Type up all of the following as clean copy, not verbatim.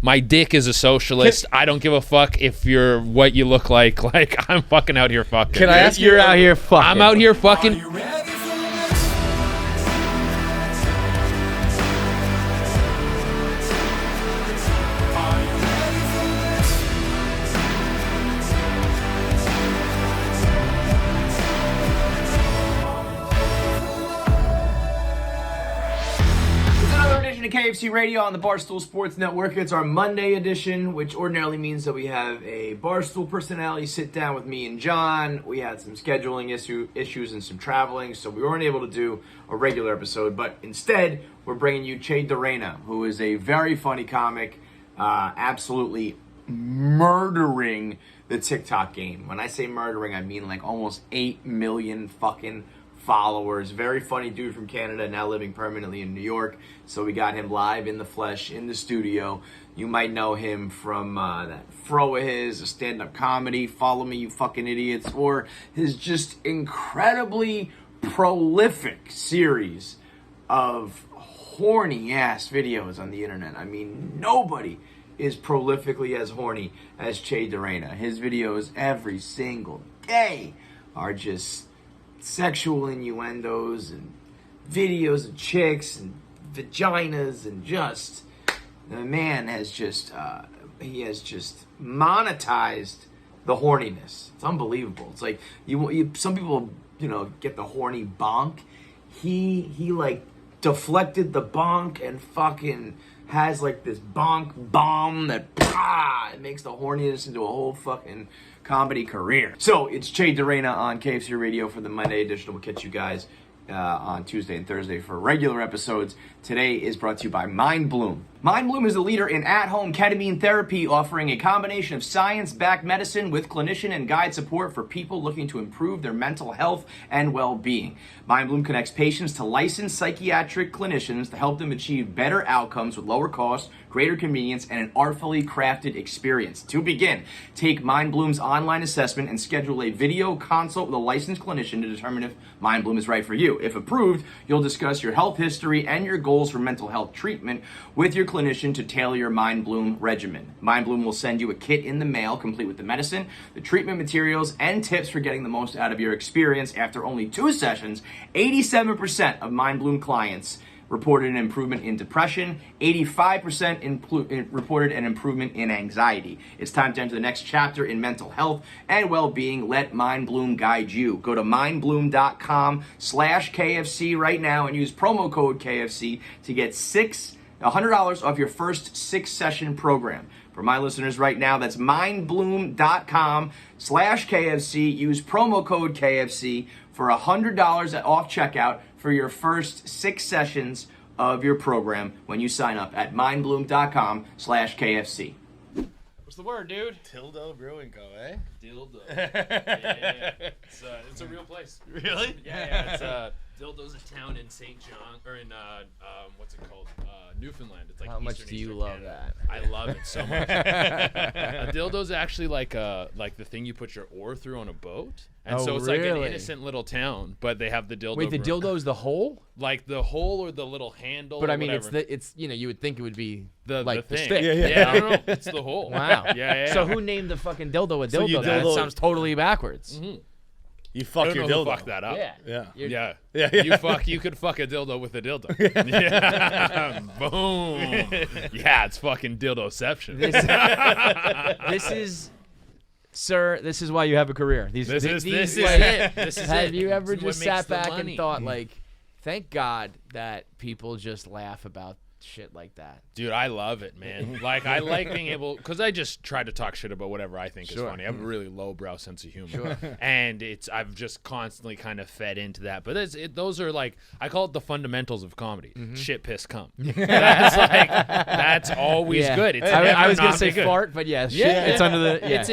My dick is a socialist. I don't give a fuck if you're what you look like. Like, I'm fucking out here fucking. Can I ask you? You're out here fucking. I'm out here fucking. KFC Radio on the Barstool Sports Network. It's our Monday edition, which ordinarily means that we have a Barstool personality sit down with me and John. We had some scheduling issues and some traveling, so we weren't able to do a regular episode, but instead, we're bringing you Jay Durena, who is a very funny comic, absolutely murdering the TikTok game. When I say murdering, I mean like almost 8 million fucking followers. Very funny dude from Canada, now living permanently in New York. So we got him live in the flesh in the studio. You might know him from that fro of his, a stand-up comedy, Follow Me You Fucking Idiots, or his just incredibly prolific series of horny ass videos on the internet. I mean, nobody is prolifically as horny as Jay Durena. His videos every single day are just sexual innuendos and videos of chicks and vaginas, and just the man has just he has just monetized the horniness. It's unbelievable. It's like you some people, you know, get the horny bonk. He like deflected the bonk and fucking has like this bonk bomb that it makes the horniness into a whole fucking comedy career. So it's Jay Durena on KFC Radio for the Monday edition. We'll catch you guys on Tuesday and Thursday for regular episodes. Today is brought to you by Mindbloom. Mindbloom is a leader in at-home ketamine therapy, offering a combination of science-backed medicine with clinician and guide support for people looking to improve their mental health and well-being. Mindbloom connects patients to licensed psychiatric clinicians to help them achieve better outcomes with lower costs, greater convenience, and an artfully crafted experience. To begin, take Mindbloom's online assessment and schedule a video consult with a licensed clinician to determine if Mindbloom is right for you. If approved, you'll discuss your health history and your goals for mental health treatment with your clinician to tailor your Mindbloom regimen. Mindbloom will send you a kit in the mail complete with the medicine, the treatment materials, and tips for getting the most out of your experience. After only 2 sessions, 87% of Mindbloom clients reported an improvement in depression, 85% reported an improvement in anxiety. It's time to enter the next chapter in mental health and well-being. Let Mindbloom guide you. Go to mindbloom.com/KFC right now and use promo code KFC to get $100 off your first 6-session program. For my listeners right now, that's mindbloom.com/KFC. Use promo code KFC for $100 off checkout for your first 6 sessions of your program when you sign up at mindbloom.com/KFC. What's the word, dude? Dildo Brewing Co., eh? Dildo. Yeah. It's a real place. Really? Yeah. It's Dildo's a town in St. John, or in what's it called? Newfoundland. It's like how much do you love Canada. that? I love it so much. A dildo's actually like the thing you put your oar through on a boat. And so it's like an innocent little town, but they have the dildo. Wait, the dildo's the hole? Like the hole or the little handle. But or I mean, whatever. it's you know, you would think it would be the thing. stick. Yeah. I don't know. It's the hole. Wow. Yeah. So who named the fucking dildo a dildo? So you That dildo- sounds totally backwards. Mm-hmm. You fuck your dildo. Fuck that up. Yeah. Yeah. You could fuck a dildo with a dildo. Yeah. Boom. Yeah, it's fucking dildoception. This is, sir. This is why you have a career. This is it. This is have it. you ever It's what just makes sat the back money. and thought, like, thank God that people just laugh about shit like that? Dude, I love it, man. Like, I like being able, because I just try to talk shit about whatever I think is funny. I have a really lowbrow sense of humor. And I've just constantly kind of fed into that. But those are like, I call it the fundamentals of comedy. Shit, piss, cum. That's always good. It's I was going to say fart, but shit, it's under the, It's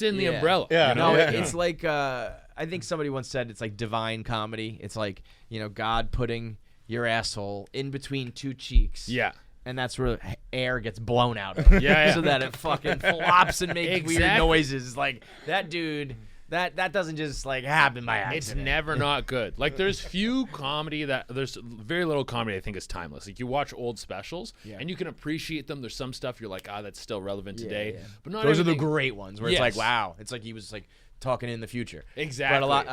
in the umbrella. Yeah. You know? It's like, I think somebody once said it's like divine comedy. It's like, you know, God putting your asshole in between 2 cheeks. Yeah. And that's where air gets blown out of. Yeah. So that it fucking flops and makes weird noises. Like, that dude that doesn't just like happen by accident. It's never not good. Like there's very little comedy I think is timeless. Like you watch old specials and you can appreciate them. There's some stuff you're like, that's still relevant today. Yeah. But not those are the everything- great ones where it's like, wow, it's like he was like talking in the future. Exactly. But a lot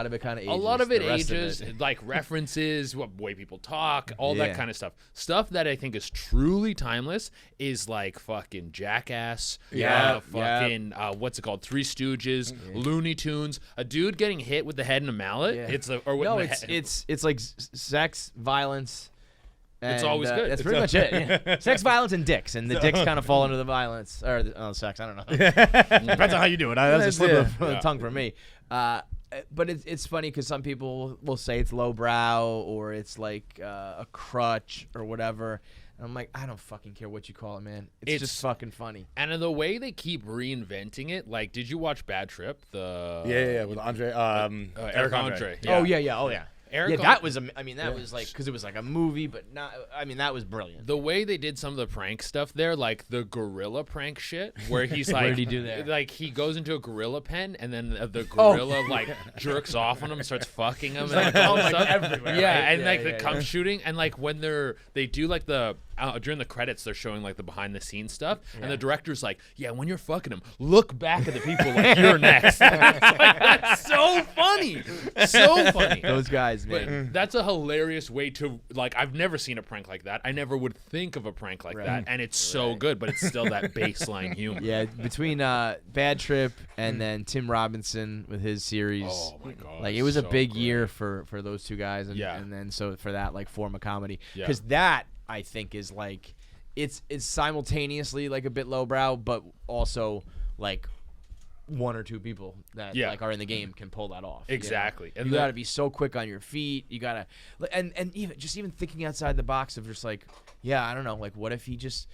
of it kind of ages. A lot of it The rest ages, of it- like references, what way people talk, all that Yeah. kind of stuff. Stuff that I think is truly timeless is like fucking Jackass, fucking what's it called, Three Stooges, Looney Tunes. A dude getting hit with the head and a mallet. Yeah. It's like sex, violence. It's and, always good. That's pretty much it. Yeah. Sex, violence, and dicks, and the dicks kind of fall into the violence or sex. I don't know. Depends on how you do it. That's a slip of the tongue for me. But it's funny because some people will say it's lowbrow or it's like a crutch or whatever. And I'm like, I don't fucking care what you call it, man. It's just fucking funny. And the way they keep reinventing it, like, did you watch Bad Trip? Yeah, with Andre, Eric Andre. Oh yeah. Eric that was was like because it was like a movie, but not. I mean, that was brilliant. The way they did some of the prank stuff there, like the gorilla prank shit, where he's like, What did he do there? Like he goes into a gorilla pen, and then the gorilla like jerks off on him, and starts fucking him, and like, all that stuff. everywhere, Yeah, right? and like the Yeah. cum shooting, and like when they do like the during the credits, they're showing like the behind the scenes stuff, and the director's like, yeah, when you're fucking him, look back at the people like you're next. It's like, that's so funny, so funny. Those guys, man. But that's a hilarious way to, like, I've never seen a prank like that. I never would think of a prank like that, and it's so good, but it's still that baseline humor. Yeah, between Bad Trip and then Tim Robinson with his series. Oh my god! Like it was a so big great. year for those two guys, and, Yeah. and then so for that like form of comedy, Yeah. because that I think is like it's simultaneously like a bit lowbrow, but also like one or two people that like are in the game can pull that off. Exactly. And you gotta be so quick on your feet. You gotta and even thinking outside the box of just like, yeah, I don't know, like what if he just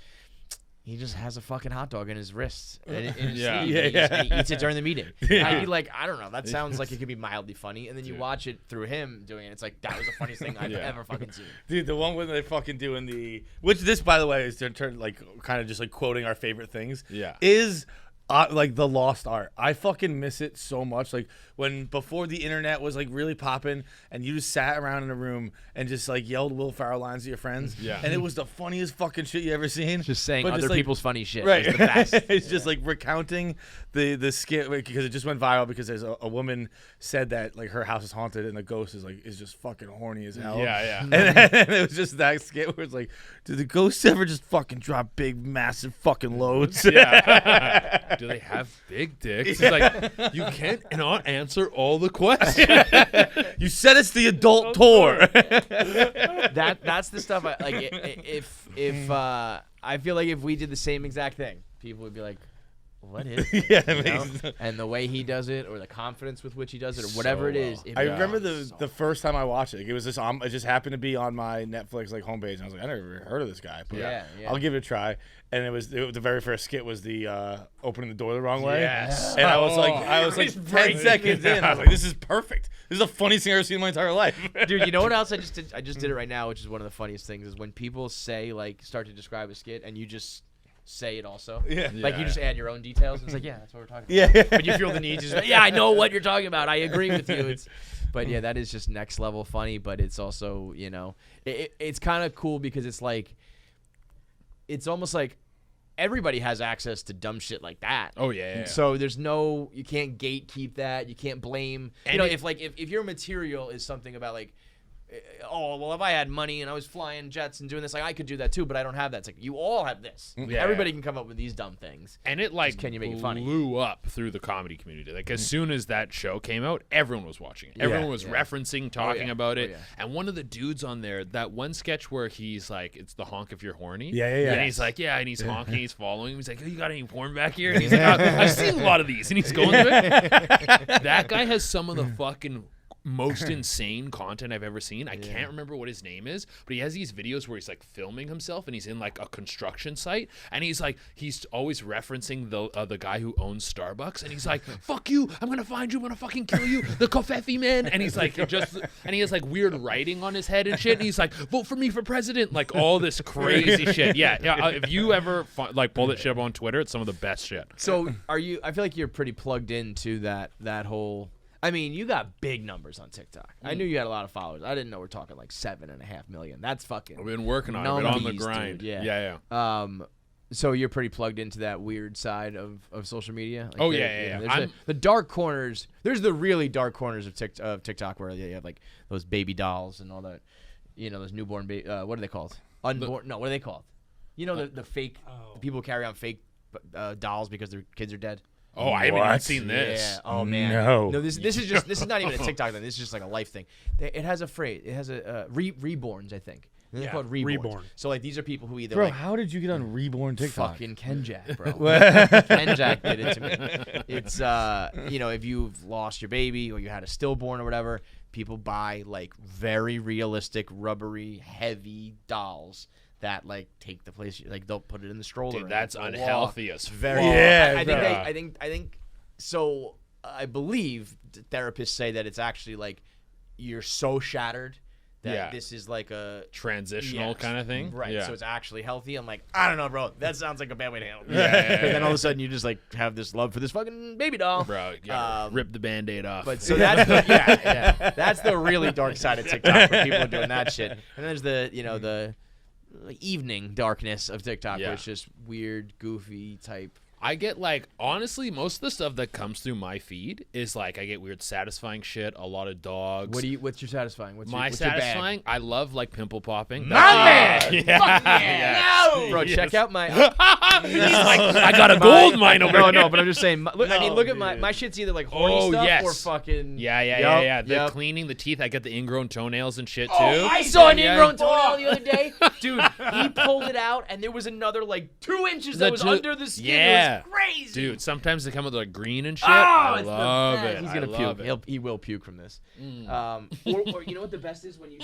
has a fucking hot dog in his wrist in his sleeve, and he eats it during the meeting. I'd be like, I don't know, that sounds like it could be mildly funny, and then you watch it through him doing it, it's like that was the funniest thing I've ever fucking seen. Dude, the one when they fucking doing which this, by the way, is to turn like kind of just like quoting our favorite things. Yeah. Is like the lost art. I fucking miss it so much. Like when before the internet was like really popping, and you just sat around in a room and just like yelled Will Ferrell lines to your friends. Yeah. And it was the funniest fucking shit you ever seen. Just saying But other like, people's funny shit right. is the best. It's just like recounting the skit because it just went viral because there's a woman said that like her house is haunted and the ghost is just fucking horny as hell. Yeah. And it was just that skit where it's like, do the ghosts ever just fucking drop big, massive fucking loads? Yeah. Do they have big dicks? It's like, you can't not answer all the questions. You said it's the adult tour. That's the stuff I like. If I feel like if we did the same exact thing, people would be like, "What is?" It? Yeah, You know? amazing. And the way he does it, or the confidence with which he does it, or whatever it is. well. I remember the first time I watched it. Like, it was it just happened to be on my Netflix like homepage, and I was like, I never heard of this guy. But Yeah. I'll give it a try. And it was the very first skit was the opening the door the wrong way. Yes. And I was like 10 seconds in. I was like, this is perfect. This is the funniest thing I've ever seen in my entire life. Dude, you know what else I just did? I just did it right now, which is one of the funniest things. Is when people say like start to describe a skit, and you just say it also. Yeah. Like you just add your own details. And it's like, yeah, that's what we're talking Yeah. about. But you feel the need to just, yeah, I know what you're talking about. I agree with you. But yeah, that is just next level funny. But it's also, it's kind of cool because it's like, it's almost like everybody has access to dumb shit like that. Oh yeah. And so there's you can't gatekeep that. You can't blame. And if your material is something about like, oh well, if I had money and I was flying jets and doing this, like I could do that too, but I don't have that. It's like you all have this. Yeah. Everybody can come up with these dumb things. And it like can you make it funny? blew up through the comedy community. Like as soon as that show came out, everyone was watching it. Everyone was referencing, talking about it. yeah. And one of the dudes on there, that one sketch where he's like, it's the honk if you're horny. Yeah. And he's like, yeah, and he's honking, he's following him. He's like, oh, you got any porn back here? And he's like, I've seen a lot of these. And he's going through it. That guy has some of the fucking most insane content I've ever seen. I can't remember what his name is, but he has these videos where he's like filming himself and he's in like a construction site and he's always referencing the guy who owns Starbucks and he's like, fuck you, I'm gonna find you, I'm gonna fucking kill you, the Kofefi man, and he's like and he has like weird writing on his head and shit and he's like, vote for me for president, like all this crazy shit. Yeah. If you ever pull that shit up on Twitter, it's some of the best shit. So I feel like you're pretty plugged into that whole. I mean, you got big numbers on TikTok. I knew you had a lot of followers. I didn't know we're talking like 7.5 million. That's fucking. I've been working on it. Been on the grind. Dude. Yeah. So you're pretty plugged into that weird side of social media. Like yeah. The dark corners. There's the really dark corners of TikTok where you have like those baby dolls and all that. You know, those newborn baby. What are they called? Unborn. No, what are they called? You know, the fake the people who carry on fake dolls because their kids are dead. Oh, I haven't even seen this. Yeah. Oh man. No. This is not even a TikTok thing. This is just like a life thing. It has a phrase. It has a reborns, I think. They're called reborns. Reborn. So like these are people who either Bro, how did you get on Reborn TikTok? Fucking Kenjack, bro. Kenjack did it to me. It's if you've lost your baby or you had a stillborn or whatever, people buy like very realistic, rubbery, heavy dolls that like take the place, like they'll put it in the stroller. Dude, that's unhealthy as fuck. I think so. I believe therapists say that it's actually like you're so shattered that this is like a transitional kind of thing, right? Yeah. So it's actually healthy. I'm like, I don't know, bro. That sounds like a bad way to handle it. Yeah. Then all of a sudden you just like have this love for this fucking baby doll, bro. Rip the Band-Aid off. But so that's that's the really dark side of TikTok where people are doing that shit. And then there's the evening darkness of TikTok, where it's just weird, goofy type. I get like, honestly, most of the stuff that comes through my feed is like, I get weird satisfying shit, a lot of dogs. What's your satisfying? What's satisfying? I love like pimple popping. Man! Yeah. Fuck yeah! No! Bro, check out my... He's like, I got a gold mine over here. No, but I'm just saying, look at my shit's either like horny stuff or fucking... Yeah. The cleaning the teeth, I get the ingrown toenails and shit too. I saw an ingrown toenail the other day. Dude, he pulled it out and there was another like 2 inches that was under the skin. Yeah. It was crazy. Dude, sometimes they come with like green and shit. Oh, I love it. He's gonna puke. He will puke from this. Or you know what the best is when you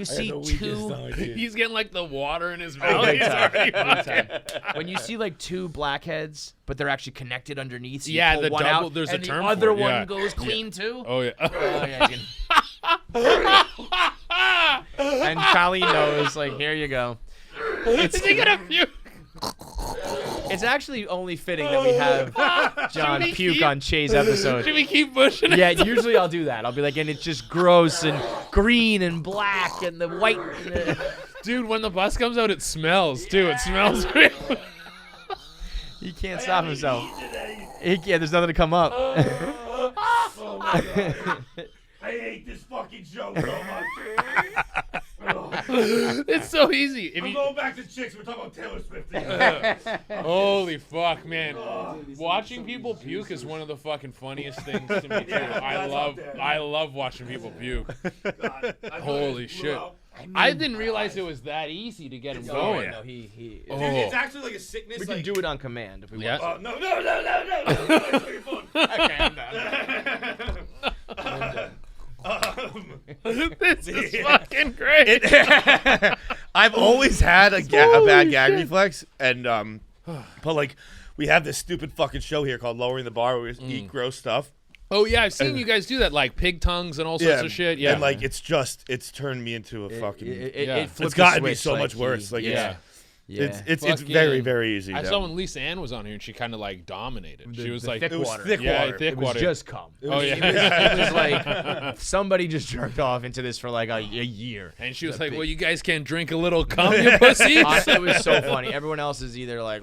see two. He's getting like the water in his mouth. He's already fucking. When you see like 2 blackheads, but they're actually connected underneath. So you pull the one double. Out, there's and a term the other for it. one goes clean too. Oh yeah. And Charlie knows. Like, here you go. Is he gonna puke? It's actually only fitting that we have John puke on Che's episode. Should we keep pushing it? Yeah, usually I'll do that. I'll be like, and it's just gross and green and black and the white. Dude, when the bus comes out, it smells too. It smells real. He can't stop himself. There's nothing to come up. Oh my God. I hate this fucking show so much. It's so easy. I'm going back to chicks. We're talking about Taylor Swift again. Holy fuck, man! Watching people puke is one of the fucking funniest things to me too. I love watching people puke. Holy shit! I didn't realize it was that easy to get him going. No, It's actually like a sickness. We can do it on command if we want. No. Okay, I'm done. This is fucking great. I've always had a bad gag reflex, and but like we have this stupid fucking show here called Lowering the Bar, where we eat gross stuff. Oh yeah, I've seen you guys do that, like pig tongues and all sorts of shit. Yeah, and like it's turned me into a fucking. It's gotten me so much worse. Like it's very, very easy. I saw when Lisa Ann was on here and she kind of like dominated. She was like, thick water. Thick water. It was just cum. It was like somebody just jerked off into this for like a year. And she was like, well, you guys can't drink a little cum, you pussies. It was so funny. Everyone else is either like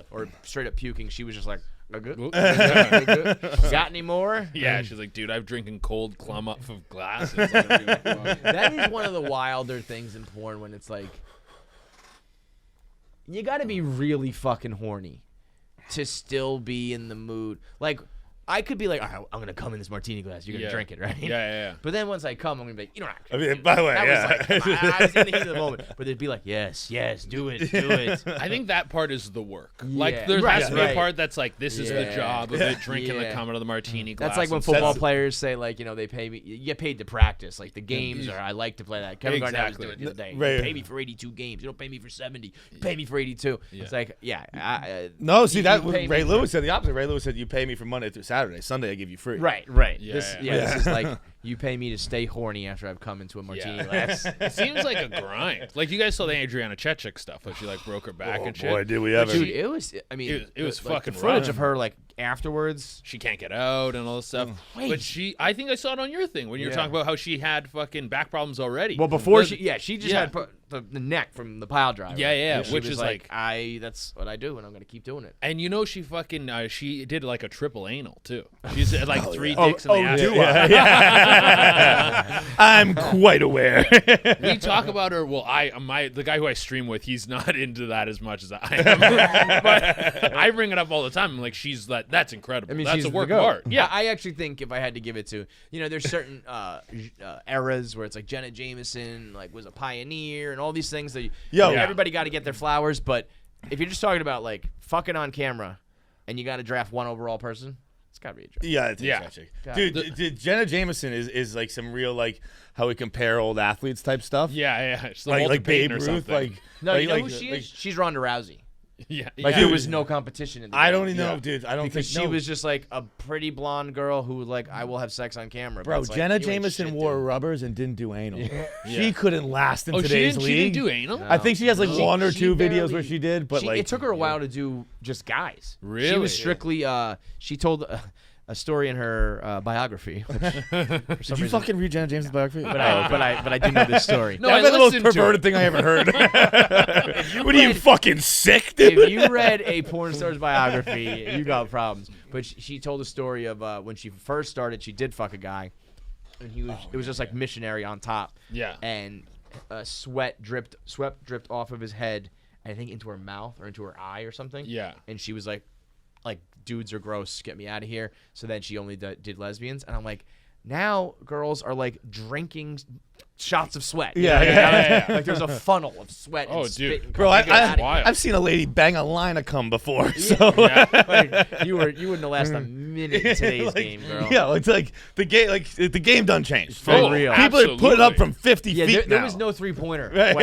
or straight up puking. She was just like, good. Got any more? Yeah, she's like, dude, I'm drinking cold clum up of glasses. That is one of the wilder things in porn when it's like, you got to be really fucking horny to still be in the mood. Like, I could be like, all right, I'm gonna come in this martini glass. You're gonna drink it, right? Yeah. But then once I come, I'm gonna be like, you don't actually. I mean, by the way, that yeah. was like, come on, I was in the heat of the moment. But they'd be like, yes, do it. I think that part is the work. Yeah. Like there has to be a part that's like, this is the Yeah. job of it, drinking the Yeah. coming of the martini glass. That's like when and football stuff. players say, like, you know, they pay me. You get paid to practice. Like the games are, I like to play that. Kevin Garnett was doing it the other day. Right. You pay me for 82 games. You don't pay me for 70. You pay me for 82. It's like, No, see, that you pay Ray me Lewis said the opposite. Ray Lewis said you pay me from Monday through Saturday. Sunday I give you free. Right. Yeah, This yeah. is like you pay me to stay horny after I've come into a martini glass. It seems like a grind. Like you guys saw the Jay stuff, where she like broke her back and shit. Boy, did we ever. Dude, it was. I mean, It was like, fucking the footage rough. of her like afterwards. She can't get out and all this stuff. Wait. But I think I saw it on your thing when you were talking about how she had fucking back problems already. Well, before The- she just had the neck from the pile driver. Yeah, She which was is like- that's what I do, and I'm gonna keep doing it. And you know she fucking she did like a triple anal too. She's had like 3 Oh, dicks in the ass. do I? Yeah. I'm quite aware. We talk about her. Well, the guy who I stream with, he's not into that as much as I am. But I bring it up all the time. I'm like, that's incredible. I mean, that's she's a work the of goat. art. Yeah, I actually think if I had to give it to, there's certain eras where it's like Jenna Jameson like was a pioneer and all these things that everybody got to get their flowers. But if you're just talking about like fucking on camera, and you got to draft one overall person, it's gotta be a joke. Yeah, it's Yeah. tragic. Dude, Jenna Jameson is like some real like how we compare old athletes type stuff. yeah. She's the like Walter Babe Payton or Ruth. something. Like No, like, you know like, who she like, is? She's Ronda Rousey. yeah, Like yeah. there was no competition in the I game. don't even know, dude. I don't Because think she was just like a pretty blonde girl who like I will have sex on camera. Bro, but it's like, Jenna you ain't Jameson shit, wore dude. rubbers and didn't do anal. Yeah. She couldn't last in Oh, today's she league. didn't do anal? I think she has like She- one or she two videos barely- where she did, but like it took her a while to do just guys. She Really? was strictly. She told a story in her biography. Which, for some Did you reason, fucking read Jenna Jameson's biography? But I do know this story. No, That's I the most listened to perverted it. thing I ever heard. What are you fucking sick, dude? If you read a porn star's biography, you got problems. But she told a story of when she first started, she did fuck a guy, and it was just like missionary on top. Yeah. And sweat dripped off of his head, I think into her mouth or into her eye or something. Yeah. And she was like dudes are gross, get me out of here. So then she only did lesbians, and I'm like, now girls are like drinking shots of sweat. You know what I mean? Yeah. Like there's a funnel of sweat. Oh, and dude. spit and Bro, cum. Get outta here. wild. I've seen a lady bang a line of cum before. So Like, you wouldn't have lasted a minute in today's like, game, girl. yeah, it's like the game done changed. For Like, real. People are putting up Absolutely. from 50 Yeah, feet there now. was no 3-pointer Right.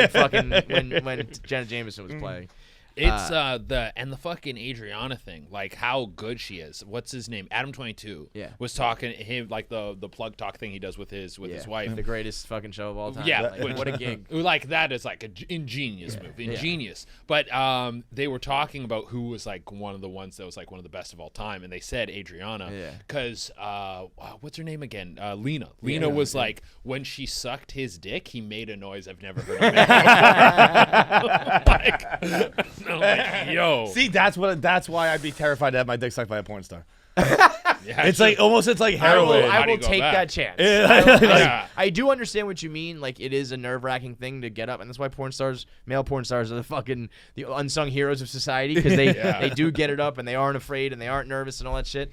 when Jenna Jameson was playing. It's the fucking Adriana thing, like how good she is. What's his name? Adam 22. Yeah. Was talking him like the plug talk thing he does with his wife. The greatest fucking show of all time. Yeah, Like, what a gig. Like that is like an ingenious move, ingenious. But they were talking about who was like one of the ones that was like one of the best of all time, and they said Adriana because what's her name again? Lena. Lena was like when she sucked his dick, he made a noise I've never heard of before. I'm like, yo. See, that's why I'd be terrified to have my dick sucked by a porn star. Yeah, It's like I heroin. How do will you go take back? that chance. Yeah. I do understand what you mean. Like it is a nerve-wracking thing to get up, and that's why male porn stars, are the unsung heroes of society because they do get it up and they aren't afraid and they aren't nervous and all that shit.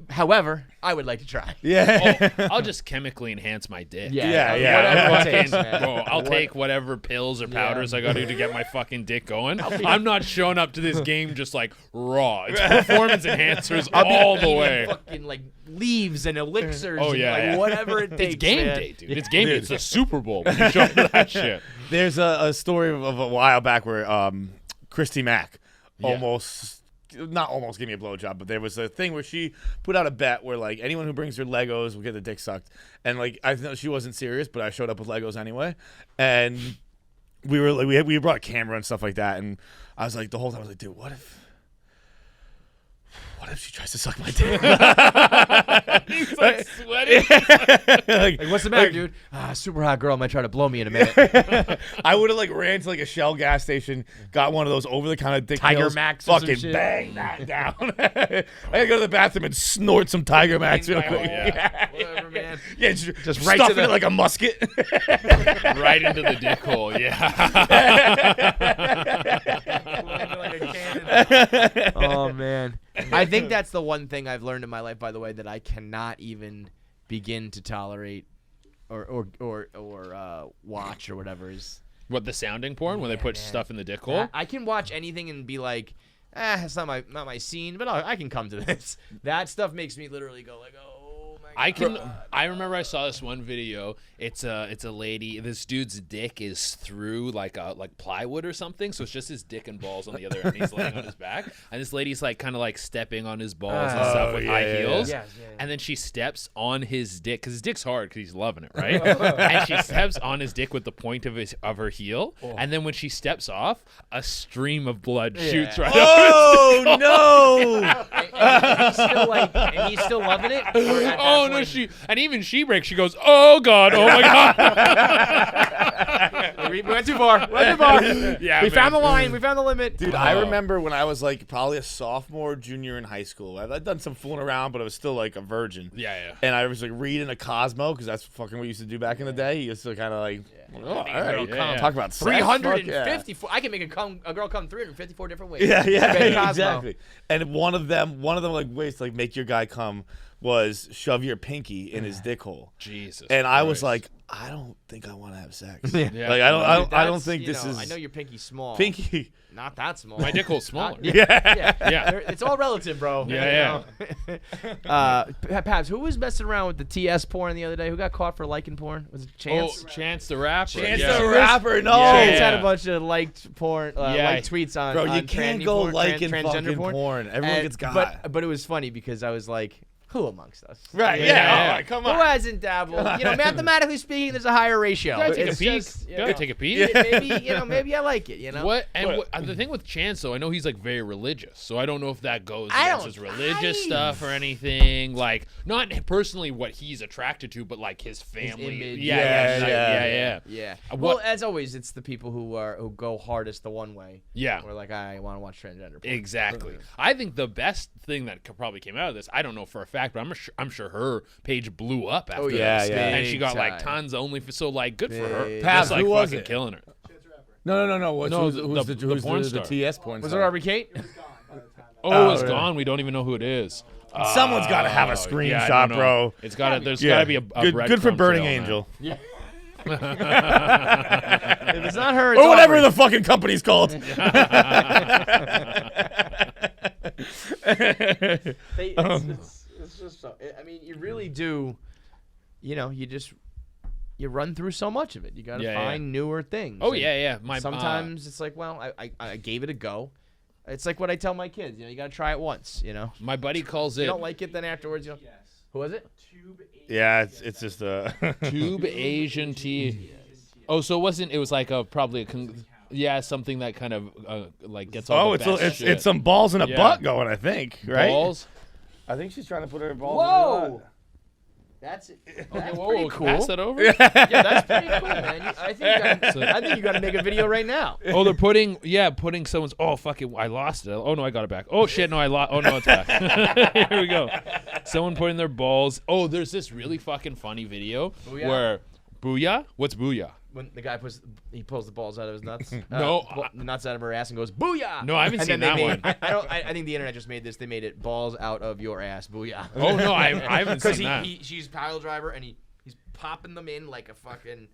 However, I would like to try. Yeah. I'll just chemically enhance my dick. Yeah. Whatever it takes, Fucking, man. bro, I'll take whatever pills or powders I got to get my fucking dick going. I'm not showing up to this game just like raw. It's performance enhancers all the way. Fucking like leaves and elixirs. Oh, and, yeah, like, yeah. whatever it takes. It's game man. day, dude. It's game day. It's the Super Bowl when you show up to that shit. There's a story of a while back where Christy Mack not almost gave me a blowjob, but there was a thing where she put out a bet where like anyone who brings her Legos will get the dick sucked, and like I know she wasn't serious, but I showed up with Legos anyway, and we were like we brought a camera and stuff like that, and I was like the whole time I was like, dude, what if she tries to suck my dick? He's like sweating. Like, what's the matter, dude? Super hot girl might try to blow me in a minute. I would have like ran to like a Shell gas station, got one of those over the counter dick Tiger pills, Max or some fucking shit. bang that down. I gotta go to the bathroom and snort some Tiger Max real quick. Yeah. Whatever, man. Yeah, just right stuffing to the- it like a musket. Right into the dick hole. Yeah. Oh man. I think that's the one thing I've learned in my life, by the way, that I cannot even begin to tolerate or watch or whatever is. What, the sounding porn when they put stuff in the dick hole? I can watch anything and be like, it's not my scene, but I can come to this. That stuff makes me literally go like, oh my god. I remember I saw this one video. It's a lady. This dude's dick is through like plywood or something, so it's just his dick and balls on the other end. He's laying on his back, and this lady's like kind of like stepping on his balls and stuff with high heels. Yeah. And then she steps on his dick because his dick's hard because he's loving it, right? And she steps on his dick with the point of her heel, and then when she steps off, a stream of blood shoots right Oh no! and he's still loving it. Oh no! Even she breaks. She goes, "Oh god! Oh my god!" We went too far. Yeah, we found the line. We found the limit. Dude, I remember when I was like probably a sophomore, junior in high school. I'd done some fooling around, but I was still like a virgin. Yeah. And I was like reading a Cosmo because that's fucking what we used to do back in the day. He used to kind of like, all right, talk about sex. 354. I can make a girl come 354 different ways. Yeah, exactly. And one of them like ways to like make your guy come was shove your pinky in his dick hole. Jesus. And I was Christ. like, I don't think I want to have sex. Yeah. Like I don't think this is. I know your pinky's small. Pinky. Not that small. My dick hole's smaller. Yeah. It's all relative, bro. Yeah. Pabs, who was messing around with the TS porn the other day? Who got caught for liking porn? Was it Chance? Oh, Chance the Rapper. Chance yeah. the Rapper. No. Chance had a bunch of liked porn, liked tweets on. Bro, you on can't tranny go porn, liking transgender fucking porn. Everyone gets got. But it was funny because I was like, who amongst us? Right? Yeah. Oh, come Who on. hasn't dabbled? Mathematically speaking, there's a higher ratio. Gotta take a It's peek. just, Gotta take a peek. Maybe I like it. What? And the thing with Chance, though, I know he's like very religious, so I don't know if that goes against his religious stuff or anything. Like, not personally what he's attracted to, but like his family. His image. Yeah. Well, as always, it's the people who go hardest the one way. Yeah. Or like, I want to watch transgender porn. Exactly. I think the best thing that probably came out of this, I don't know for a fact, but I'm sure her page blew up after this. And she got like tons of only so like good for her. Pabs, Just like who was fucking it? killing her. No. Who's the porn star. the TS porn Was star? it Aubrey Kate? Oh, it's gone. We don't even know who it is. Someone's got to have a screenshot, bro. It's got to. There's got to be a good for breadcrumb Burning trail on Angel. Yeah. If it's not her, it's Or whatever Aubrey. the fucking company's called. It's just so. I mean, you really do. You run through so much of it. You got to find newer things. Oh And yeah. sometimes it's like, well, I gave it a go. It's like what I tell my kids. You got to try it once. My buddy calls You it don't like it, then afterwards, Who was it? Yeah, it's just a Tube Asian tea. Oh, so it wasn't. It was like probably something that kind of like gets all the best shit. it's some balls in a butt going, I think, right? Balls. I think she's trying to put her balls. Whoa. That's pretty cool. Pass that over. Yeah, that's pretty cool, man. I think you got to make a video right now. Oh, they're putting someone's. Oh fuck it, I lost it. Oh no, I got it back. Oh shit, no, I lost. Oh no, it's back. Here we go. Someone putting their balls. Oh, there's this really fucking funny video where booyah. What's booyah? When the guy pulls the balls out of his nuts. No, the nuts out of her ass and goes booyah. No, I haven't seen that one. I think the internet just made this. They made it balls out of your ass, booyah. Oh no, I haven't seen that. Because she's pile driver and he's popping them in like a fucking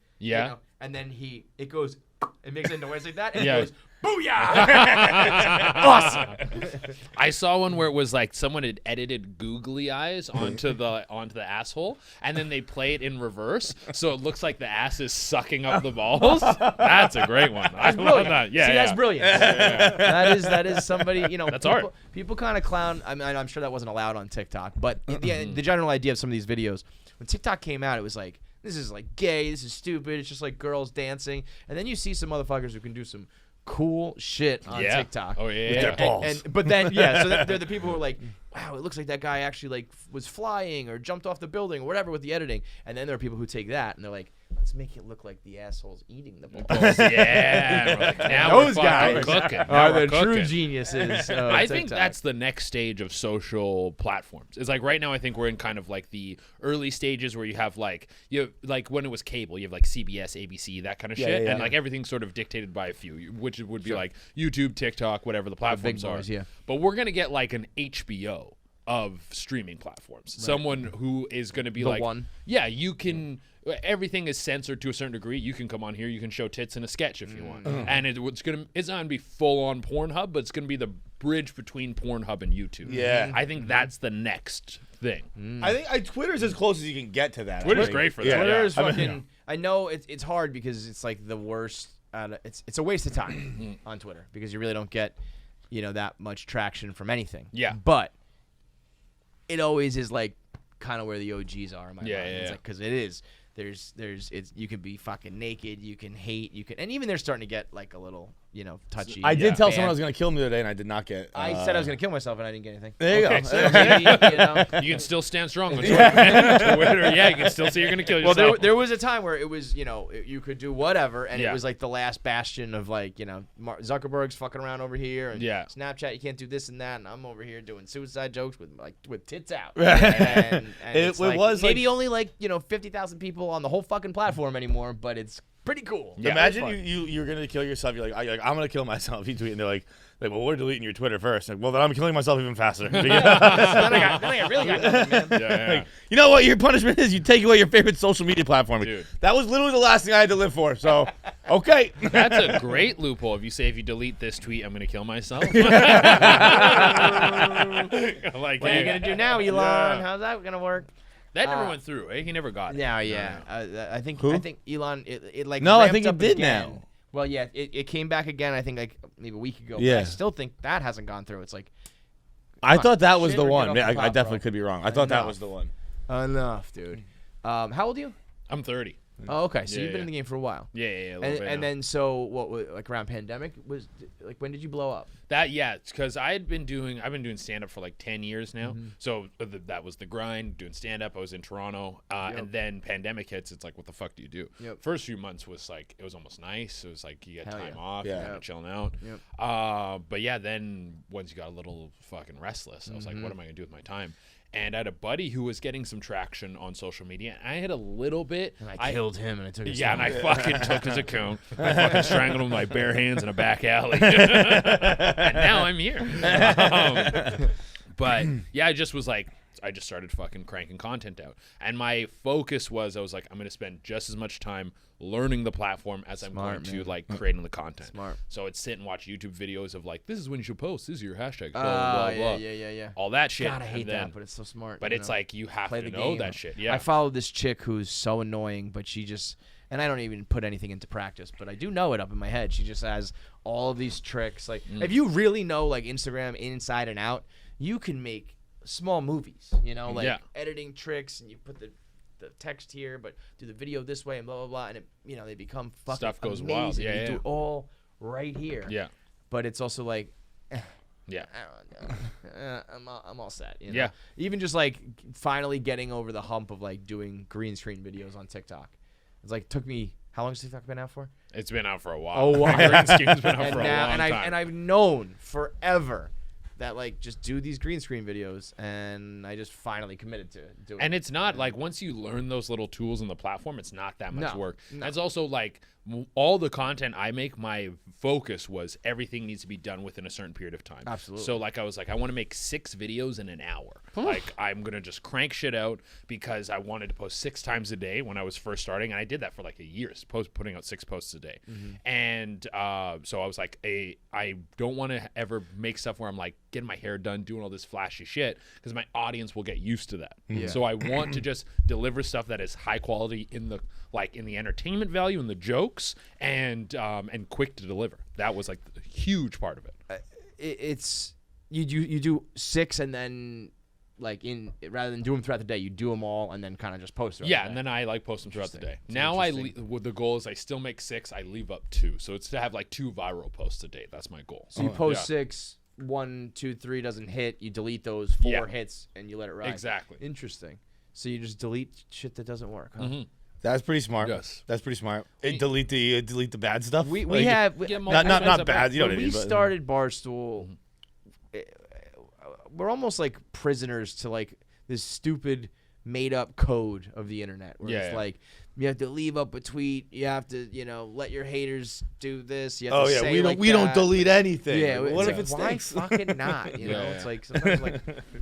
and then it goes. It makes a noise like that and it goes booyah. Awesome. I saw one where it was like someone had edited googly eyes onto the asshole, and then they play it in reverse, so it looks like the ass is sucking up the balls. That's a great one. I love that. Yeah, that's brilliant. That is somebody. That's people, art. People kind of clown. I mean, I'm sure that wasn't allowed on TikTok, but the general idea of some of these videos, when TikTok came out, it was like, this is like gay. This is stupid. It's just like girls dancing, and then you see some motherfuckers who can do some cool shit on TikTok. Oh yeah. With their balls. But then so they're the people who are like wow, it looks like that guy actually like was flying or jumped off the building or whatever with the editing. And then there are people who take that and they're like, let's make it look like the asshole's eating the balls. Yeah. We're like, now Those we're guys cooking. are Now we're the true cooking. geniuses. I think that's the next stage of social platforms. It's like right now I think we're in kind of like the early stages where you have like when it was cable, you have like CBS, ABC, that kind of shit. yeah. And like everything's sort of dictated by a few, which would be like YouTube, TikTok, whatever the platforms big boys, are. yeah. But we're gonna get like an HBO of streaming platforms. Right. Someone who is gonna be like one. Yeah, you can everything is censored to a certain degree. You can come on here, you can show tits in a sketch if you want. And it's not gonna be full on Pornhub, but it's gonna be the bridge between Pornhub and YouTube. Yeah. I think that's the next thing. I think Twitter's as close as you can get to that. Twitter's great for that. Twitter is Yeah. fucking. I know it's hard because it's like the worst. It's a waste of time on Twitter because you really don't get that much traction from anything. Yeah. But it always is like kind of where the OGs are in my mind. Yeah. It's like because it is. You can be fucking naked, you can hate, and even they're starting to get like a little, touchy. I did tell someone I was going to kill me the other day, and I did not get. I said I was going to kill myself, and I didn't get anything. There you go. So maybe, You can still stand strong on Twitter. Yeah, you can still say you're gonna kill yourself. Well, there was a time where it was, you could do whatever, and Yeah. it was like the last bastion of like, Mark Zuckerberg's fucking around over here, and Yeah. Snapchat, you can't do this and that, and I'm over here doing suicide jokes with tits out. Right. And It like, was maybe only like 50,000 people on the whole fucking platform anymore, but it's pretty cool. Yeah. Imagine It's fun. you're gonna kill yourself. You're like, I'm gonna kill myself. You tweet, and they're like, well, we're deleting your Twitter first. Like, well, then I'm killing myself even faster. then I really got nothing, man. Yeah. Like, you know what your punishment is? You take away your favorite social media platform. Dude. That was literally the last thing I had to live for. So, okay. That's a great loophole. If you delete this tweet, I'm gonna kill myself. Like, What are you gonna do now, Elon? Yeah. How's that gonna work? That never went through, eh? He never got it. Yeah. I think Elon it like No, I ramped think it up did again. now. Well, yeah, it came back again. I think like maybe a week ago. Yeah. But I still think that hasn't gone through. It's like I thought that was shit the or get one. off the I top, definitely bro. could be wrong. I thought that Enough. was the one. enough, dude. How old are you? I'm 30. Oh, okay. So Yeah, you've been yeah. in the game for a while. Yeah. A little bit And now. then so what? Like around pandemic was like when did you blow up? It's because I've been doing stand up for like 10 years now. So that was the grind, doing stand up. I was in Toronto, and then pandemic hits. It's like, what the fuck do you do? Yep. First few months was like it was almost nice. It was like you get Hell time yeah. off, Yeah. you're kind of chilling out. Yep. But yeah, then once you got a little fucking restless, I was like, what am I gonna do with my time? And I had a buddy who was getting some traction on social media. And I had a little bit. And I killed him and I took his Yeah, and phone. I fucking took his account. I fucking strangled him with my bare hands in a back alley. And now I'm here. But yeah, I just started fucking cranking content out. And my focus was, I was like, I'm going to spend just as much time learning the platform as I'm Smart, going man. to like creating the content. Smart. So I'd sit and watch YouTube videos of like, this is when you should post. This is your hashtag. Blah, Oh, blah, blah. yeah. All that shit. God, I hate and then, that, but it's so smart. But you it's know? like you have Play to the know game. that shit. Yeah. I follow this chick who's so annoying, but she just, and I don't even put anything into practice, but I do know it up in my head. She just has all of these tricks. Like, if you really know like Instagram inside and out, you can make small movies, like Yeah. editing tricks, and you put the text here, but do the video this way and blah blah blah, and it, they become fucking Stuff goes amazing. wild. Yeah, you yeah. do it all right here. Yeah. But it's also like, Yeah. I don't know. I'm all set. Yeah. Even just like finally getting over the hump of like doing green screen videos on TikTok. It's like took me. How long has TikTok been out for? It's been out for a while. Oh, wow. Green screen's been out And for a now, long time. and I've known forever that like just do these green screen videos, and I just finally committed to doing. And it's not like once you learn those little tools in the platform, it's not that much No, work. no. That's also like all the content I make, my focus was everything needs to be done within a certain period of time. Absolutely. So like I was like, I want to make 6 videos in an hour. Like I'm going to just crank shit out because I wanted to post 6 times a day when I was first starting. And I did that for like a year, putting out 6 posts a day. And so I was like, I don't want to ever make stuff where I'm like getting my hair done, doing all this flashy shit because my audience will get used to that. So I want to just deliver stuff that is high quality in the entertainment value and the jokes and quick to deliver. That was like a huge part of it. It's you do 6 and then like rather than do them throughout the day, you do them all and then kind of just post throughout Yeah, the and day. then I like post them throughout the day. Interesting. Now Interesting. the goal is I still make 6. I leave up 2, so it's to have like 2 viral posts a day. That's my goal. So you post 6 1, 2, 3 doesn't hit, you delete those 4 hits and you let it ride. Exactly. Interesting. So you just delete shit that doesn't work, huh? That's pretty smart. Yes. That's pretty smart. Delete the bad stuff. We Like, have not bad. You know when what I we mean, but- started Barstool, we're almost like prisoners to like this stupid made up code of the internet where it's like you have to leave up a tweet, you have to let your haters do this, you have to say we don't delete anything. Yeah, what if like, it why stinks? fucking not? It's like sometimes like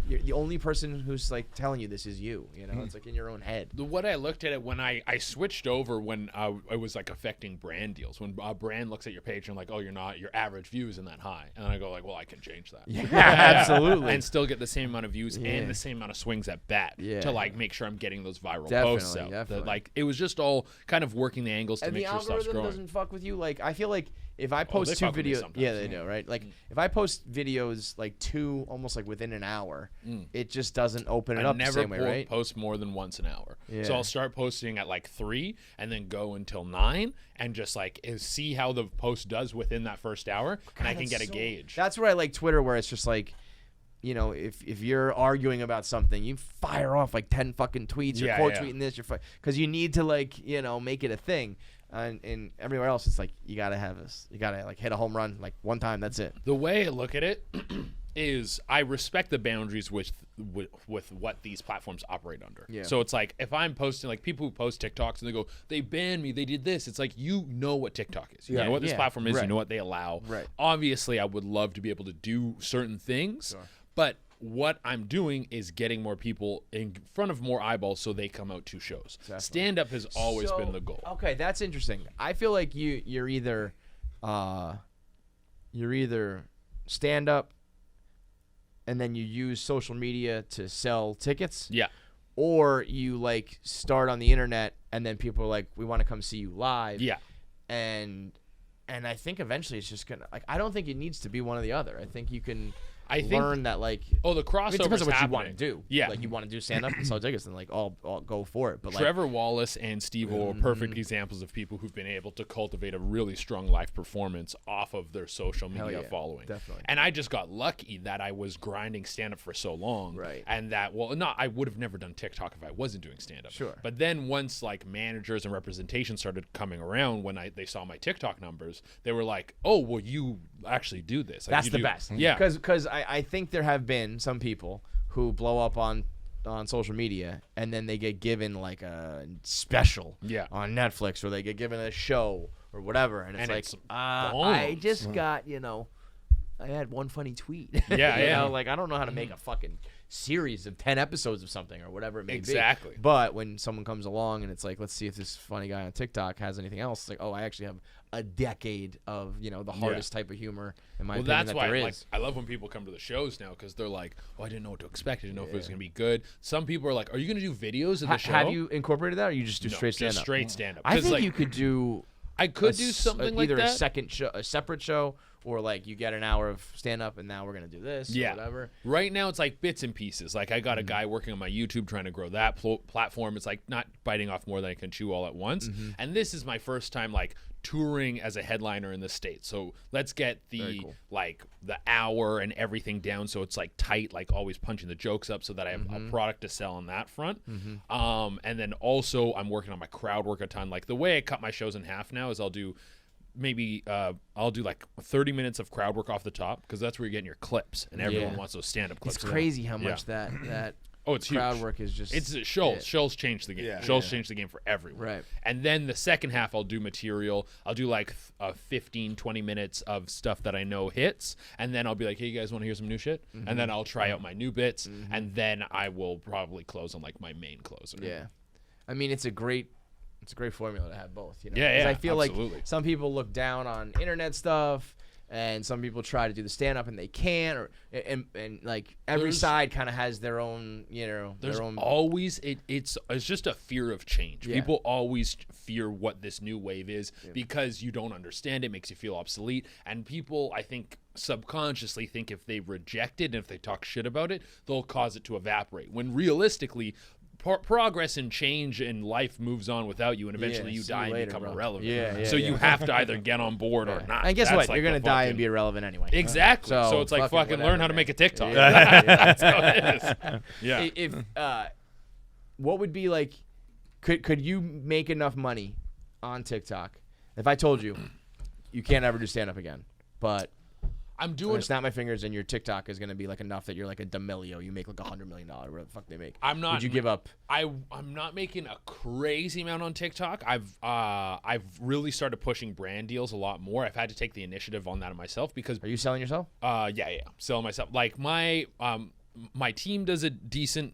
you're the only person who's like telling you this is you. It's like in your own head. The what I looked at it when I switched over when it was like affecting brand deals. When a brand looks at your page and like, oh, your average view isn't that high, and I go like, well, I can change that. Yeah, absolutely, and still get the same amount of views and the same amount of swings at bat to like make sure I'm getting those viral posts out. Definitely. Like it was just all kind of working the angles to and make the sure stuff's algorithm growing. doesn't fuck with you. Like I feel like if I post they 2 fuck with me videos, sometimes. yeah, they do, right? Like if I post videos like 2, almost like within an hour, it just doesn't open it I up the never same way, right? post more than once an hour. Yeah. So I'll start posting at like 3 and then go until 9 and just like see how the post does within that first hour, and I can get a gauge. That's where I like Twitter, where it's just like, if you're arguing about something, you fire off like 10 fucking tweets. You're quote tweeting this. Because you need to like make it a thing. And everywhere else, it's like you gotta have this. You gotta like hit a home run like one time. That's it. The way I look at it is I respect the boundaries with what these platforms operate under. Yeah. So it's like if I'm posting, like people who post TikToks and they go, they banned me, they did this. It's like, you know what TikTok is. You know what this platform is. Right. You know what they allow. Right. Obviously, I would love to be able to do certain things, but what I'm doing is getting more people in front of more eyeballs so they come out to shows. Exactly. Stand-up has always been the goal. Okay, that's interesting. I feel like you're either stand-up and then you use social media to sell tickets. Yeah. Or you like start on the internet and then people are like, we want to come see you live. Yeah. And I think eventually it's just gonna like, I don't think it needs to be one or the other. I think you can think learn that like, the crossover it depends on what happening. you want to do. Yeah. Like you want to do stand up and sell tickets, then like I'll go for it. But like Trevor Wallace and Steve-O are perfect examples of people who've been able to cultivate a really strong live performance off of their social media following. Definitely. And I just got lucky that I was grinding stand-up for so long. Right. And that, I would have never done TikTok if I wasn't doing stand-up. Sure. But then once like managers and representation started coming around, when they saw my TikTok numbers, they were like, oh, well, you actually do this. Like, that's you the do. best. Yeah. Because I think there have been some people who blow up on social media and then they get given like a special on Netflix, or they get given a show or whatever, and it's I just got I had one funny tweet. Yeah. Like I don't know how to make a fucking series of 10 episodes of something or whatever it may be. Exactly. But when someone comes along and it's like, let's see if this funny guy on TikTok has anything else, it's like, oh, I actually have a decade of the hardest type of humor in my opinion that's that why there is. I love when people come to the shows now, because they're like, oh, I didn't know what to expect. I didn't know if it was going to be good. Some people are like, are you going to do videos of the show? Have you incorporated that, or you just do straight stand-up? Just straight stand-up. I think like, you could do. I could do something like either that. a second show, a separate show, or like you get an hour of stand-up and now we're gonna do this. Or whatever. Right now it's like bits and pieces. Like I got a guy working on my YouTube trying to grow that platform. It's like not biting off more than I can chew all at once. And this is my first time like touring as a headliner in the States. So let's get the like the hour and everything down so it's like tight, like always punching the jokes up so that I have a product to sell on that front. And then also I'm working on my crowd work a ton. Like the way I cut my shows in half now is I'll do like 30 minutes of crowd work off the top, because that's where you're getting your clips, and everyone wants those stand-up clips. It's crazy how much that it's crowd huge. work is just. It's Shoals. Shoals changed the game. Shoals changed the game for everyone. Right. And then the second half, I'll do material. I'll do like 15, 20 minutes of stuff that I know hits, and then I'll be like, hey, you guys want to hear some new shit? And then I'll try out my new bits, and then I will probably close on like my main closer. Yeah. I mean, it's a great formula to have both. Yeah, 'Cause I feel absolutely. like some people look down on internet stuff, and some people try to do the stand up and they can't, or and like every side kind of has their own, There's their own. always it's just a fear of change. People always fear what this new wave is because you don't understand it, makes you feel obsolete, and people, I think, subconsciously think if they reject it and if they talk shit about it, they'll cause it to evaporate. When realistically, progress and change and life moves on without you, and eventually you see die you and later, become bro. irrelevant. Yeah, so you have to either get on board or not. And guess That's what? like You're gonna the die and fucking- be irrelevant anyway. Exactly. So it's like fucking learn how to make a TikTok. That's how it is. Yeah. If what would be like? Could you make enough money on TikTok if I told you you can't ever do stand up again, but I'm I'm doing. gonna snap my fingers and your TikTok is gonna be like enough that you're like a D'Amelio. You make like $100 million, whatever the fuck they make. I'm not. Would you give up? I'm not making a crazy amount on TikTok. I've really started pushing brand deals a lot more. I've had to take the initiative on that myself because Are you selling yourself? yeah, selling myself. Like my team does a decent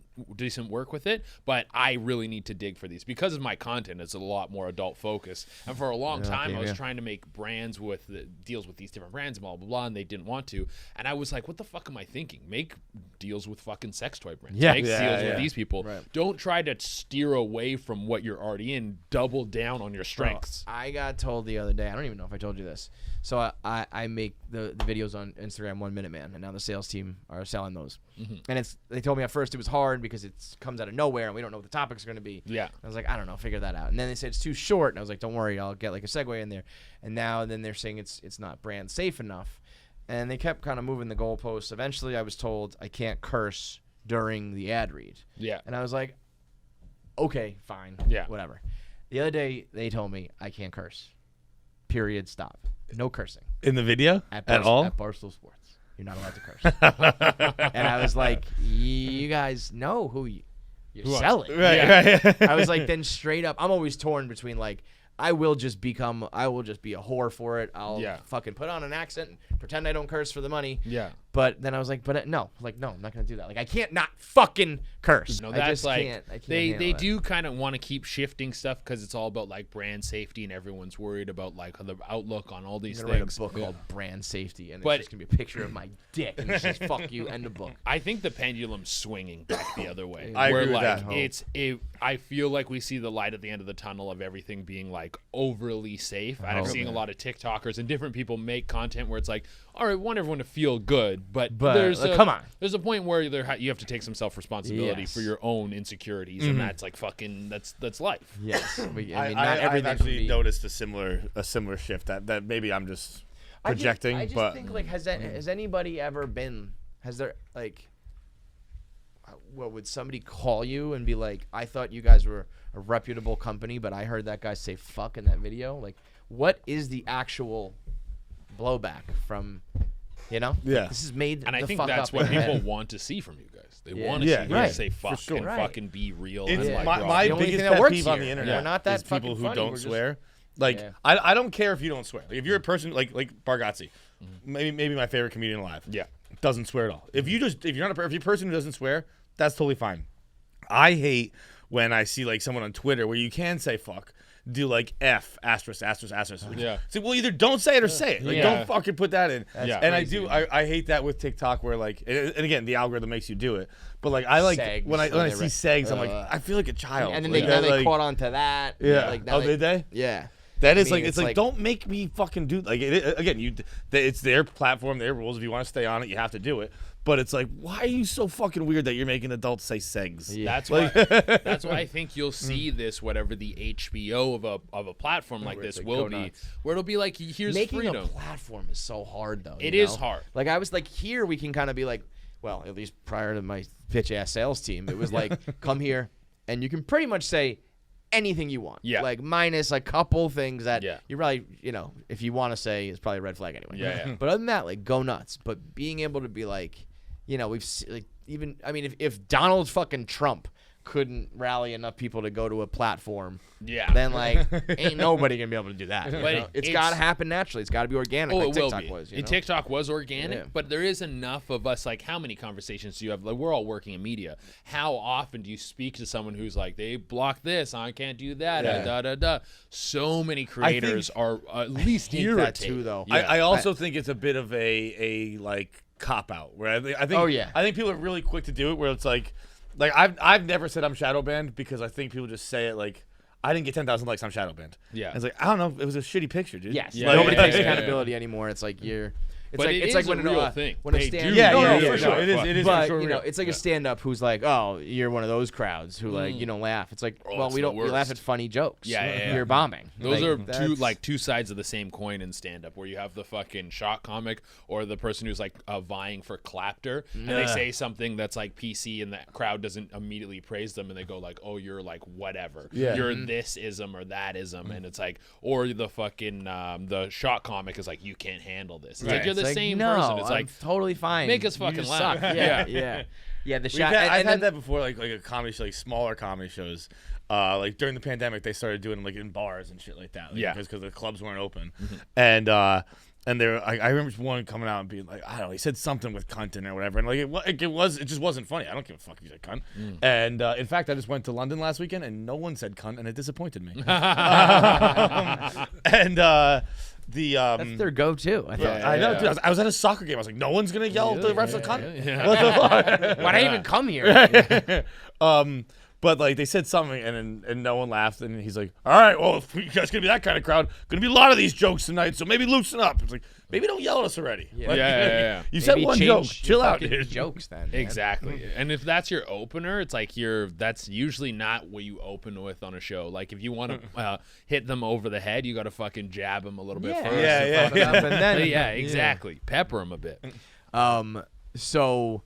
work with it, but I really need to dig for these because of my content. It's a lot more adult focused, and for a long time I was trying to make brands with deals with these different brands, blah blah blah, and they didn't want to. And I was like, what the fuck am I thinking? Make deals with fucking sex toy brands. Make deals with these people. Right. Don't try to steer away from what you're already in. Double down on your strengths. I got told the other day. I don't even know if I told you this. So I make the videos on Instagram 1 Minute Man, and now the sales team are selling those. And they told me at first it was hard because it comes out of nowhere and we don't know what the topic's going to be. Yeah. I was like, I don't know, figure that out. And then they said it's too short, and I was like, don't worry, I'll get like a segue in there. And then they're saying it's not brand safe enough, and they kept kind of moving the goalposts. Eventually, I was told I can't curse during the ad read. Yeah. And I was like, okay, fine, whatever. The other day they told me I can't curse. Period. Stop. No cursing In the video at all? At Barstool Sports. You're not allowed to curse. And I was like, you guys know who you're selling. Right. I was like, then straight up, I'm always torn between like, I will just be a whore for it. I'll fucking put on an accent and pretend I don't curse for the money. Yeah. But then I was like, no, I'm not gonna do that. Like, I can't not fucking curse. No, I that's just like can't they handle it. do kind of want to keep shifting stuff because it's all about like brand safety and everyone's worried about like the outlook on all these I'm gonna things. write a book called Brand Safety, and But- it's just gonna be a picture of my dick, and it's just fuck you, end of book. I think the pendulum's swinging back the other way. I where agree with like that. I feel like we see the light at the end of the tunnel of everything being like overly safe. And I'm seeing a lot of TikTokers and different people make content where it's like, all right, we want everyone to feel good, but there's come on. There's a point where you have to take some self responsibility Yes. for your own insecurities, and that's like fucking that's life. Yes, I mean, I've not everything. actually noticed a similar shift that maybe I'm just projecting. I just but think like has anybody ever been? Has there like? What would somebody call you and be like, I thought you guys were a reputable company, but I heard that guy say fuck in that video? Like, what is the actual blowback from, Yeah. This is made And I the think fuck that's up what in my people head. want to see from you guys. They Yeah. want to Yeah, see right. you say fuck sure. and Right. fucking be real. It's and like, my raw. The only biggest thing that pet works peeve on here. the We're internet not that is people fucking who funny. don't We're just- swear. Like Yeah. I don't care if you don't swear. Like, if you're a person like Bargatze, maybe my favorite comedian alive. Yeah. Doesn't swear at all. If you're a person who doesn't swear, that's totally fine. I hate when I see like someone on Twitter where you can say fuck, do like F asterisk. Yeah. So well, either don't say it or say it. Like Yeah. don't fucking put that in. Yeah. And crazy, I hate that with TikTok where like and again the algorithm makes you do it. But like I like Segs, when I when see they segs, I'm like I feel like a child. And then Like, now they like, caught on to that. Yeah. Like, now Did they? Yeah. That is I mean, like it's like don't make me fucking do like again it's their platform, their rules. If you want to stay on it, you have to do it. But it's like, why are you so fucking weird that you're making adults say segs? Yeah. That's why I think you'll see this, whatever the HBO of a platform like Where this it's like, will go be, nuts. where it'll be like, here's Making freedom. a platform is so hard though. It you is know? hard. Like I was like, here we can kind of be like, well, at least prior to my bitch ass sales team, it was like, come here and you can pretty much say anything you want. Yeah. Like minus a couple things that Yeah. you probably, if you want to say, is probably a red flag anyway. Yeah. But other than that, like go nuts. But being able to be like, like even, I mean, if Donald fucking Trump couldn't rally enough people to go to a platform, then like ain't nobody gonna be able to do that. But It's got to happen naturally. It's got to be organic. Oh, like it will TikTok be. was. And TikTok was organic, Yeah. but there is enough of us. Like, how many conversations do you have? Like, we're all working in media. How often do you speak to someone who's like, they blocked this, I can't do that, Yeah. So many creators are at least hate that irritated. too, though. Yeah. I also think it's a bit of a like cop out where I think Oh, yeah. I think people are really quick to do it where it's like I've never said I'm shadow banned because I think people just say it like I didn't get 10,000 likes, I'm shadow banned. Yeah. And it's like I don't know, it was a shitty picture, dude. Yes. Yeah, Nobody yeah, takes yeah, yeah, accountability anymore. It's like But it's like when a real thing. When a They stand, do. Yeah, for sure. It is. But for sure you know, real. it's like a stand-up who's like, "Oh, you're one of those crowds who like you don't laugh." It's like, well, it's we the don't. We laugh worst. at funny jokes. Yeah. You're bombing. Those Like, are two sides of the same coin in stand-up, where you have the fucking shock comic or the person who's like vying for clapter, and they say something that's like PC, and the crowd doesn't immediately praise them, and they go like, "Oh, you're like whatever, you're this ism or that ism," and it's like, or the fucking the shock comic is like, "You can't handle this." It's like you're the same person. It's like totally fine. make us You fucking just laugh. suck. Yeah. The shot. I've had that before, like a comedy show, like smaller comedy shows. Like during the pandemic, they started doing them like in bars and shit like that. Like, because the clubs weren't open, and there, I remember one coming out and being like, I don't know, he said something with cunt in it or whatever, and like it just wasn't funny. I don't give a fuck if he said cunt. And in fact, I just went to London last weekend and no one said cunt, and it disappointed me. That's their go-to. I thought. I know, dude. I was at a soccer game. I was like, no one's gonna yell the refs a cunt. What the fuck? Why'd I even come here? But like they said something and no one laughed, and he's like, all right, well, if you guys gonna be that kind of crowd, gonna be a lot of these jokes tonight, so maybe loosen up. It's like, maybe don't yell at us already. Yeah. You Maybe said one change joke. your Chill out, fucking dude. Jokes then. Man. Exactly. And if that's your opener, it's like that's usually not what you open with on a show. Like if you want to hit them over the head, you got to fucking jab them a little bit first. Yeah. And then, Exactly. Pepper them a bit. So,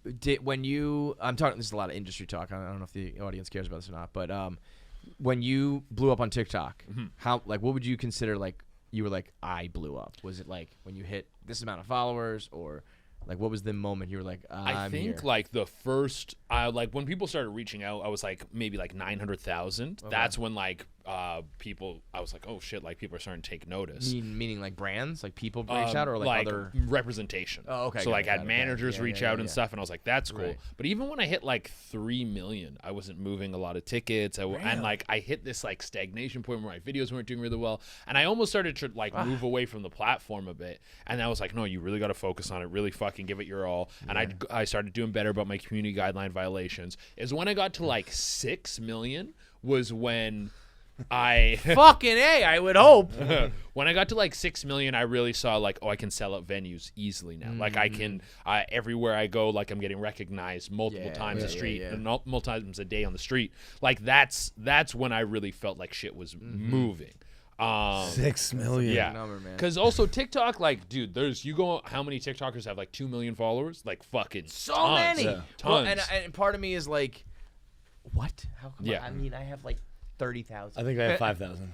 I'm talking. This is a lot of industry talk. I don't know if the audience cares about this or not. But when you blew up on TikTok, what would you consider like you were like I blew up? Was it like when you hit this amount of followers, or like what was the moment you were like I think here? like the first like when people started reaching out, I was like maybe like 900,000. Okay. That's when like people, I was like, oh shit, like people are starting to take notice. Meaning like brands, like people reach out, or like other representation. Oh, okay. So like had managers reach out and stuff, and I was like, that's cool. Right. But even when I hit like 3 million, I wasn't moving a lot of tickets. And like I hit this like stagnation point where my videos weren't doing really well, and I almost started to like move away from the platform a bit. And I was like, no, you really got to focus on it. Really fucking give it your all. And I started doing better about my community guideline violations. Is when I got to like 6 million was when I fucking A, I would hope. When I got to like 6 million, I really saw like, oh, I can sell out venues easily now. Like I can, everywhere I go, like I'm getting recognized multiple times a street, and multiple times a day on the street. Like that's when I really felt like shit was moving. 6 million. Yeah, because also TikTok, like, dude, how many TikTokers have like 2 million followers? Like fucking so tons. many. Tons. Well, and part of me is like, what? How come? Yeah. I mean, I have like 30,000. I think I have 5,000.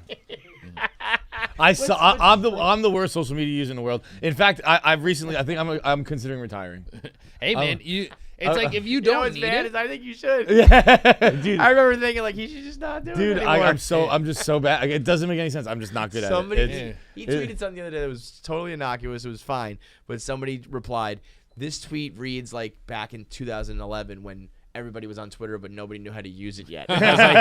I'm the worst social media user in the world. In fact, I've recently, I think I'm considering retiring. Hey man, it's like if you don't need it, I think you should. Yeah, dude. I remember thinking like he should just not do it Dude, anymore. I'm just so bad. Like, it doesn't make any sense. I'm just not good at it. He tweeted something the other day that was totally innocuous. It was fine, but somebody replied, "This tweet reads like back in 2011 when everybody was on Twitter, but nobody knew how to use it yet." And I was like,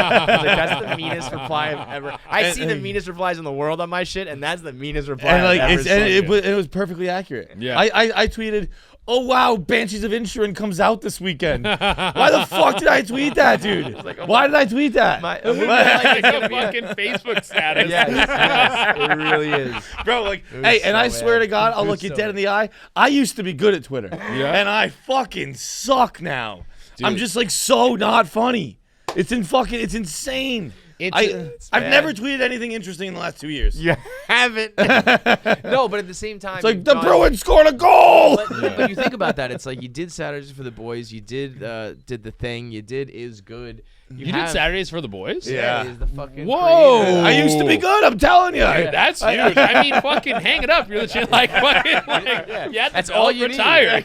that's the meanest reply I've ever. I see the meanest replies in the world on my shit, and that's the meanest reply. And like, I've ever seen. it was perfectly accurate. Yeah. I tweeted, "Oh wow, Banshees of Inisherin comes out this weekend." Why the fuck did I tweet that, dude? Why did I tweet that? like it's a fucking Facebook status. Yes, it really is. Bro, like, hey, and I swear to God, I'll look you dead in the eye. I used to be good at Twitter, and I fucking suck now. Dude. I'm just like so not funny. It's insane. I've never tweeted anything interesting in the last 2 years. You haven't. No, but at the same time, it's like the Bruins scored a goal. But you think about that, it's like you did Saturdays for the Boys, you did the thing, you did Is Good. You did Saturdays for the Boys? Yeah. Is the fucking Whoa. creator. I used to be good, I'm telling you. Dude, that's huge. I mean, fucking hang it up. You're legit like fucking like, that's all you retire.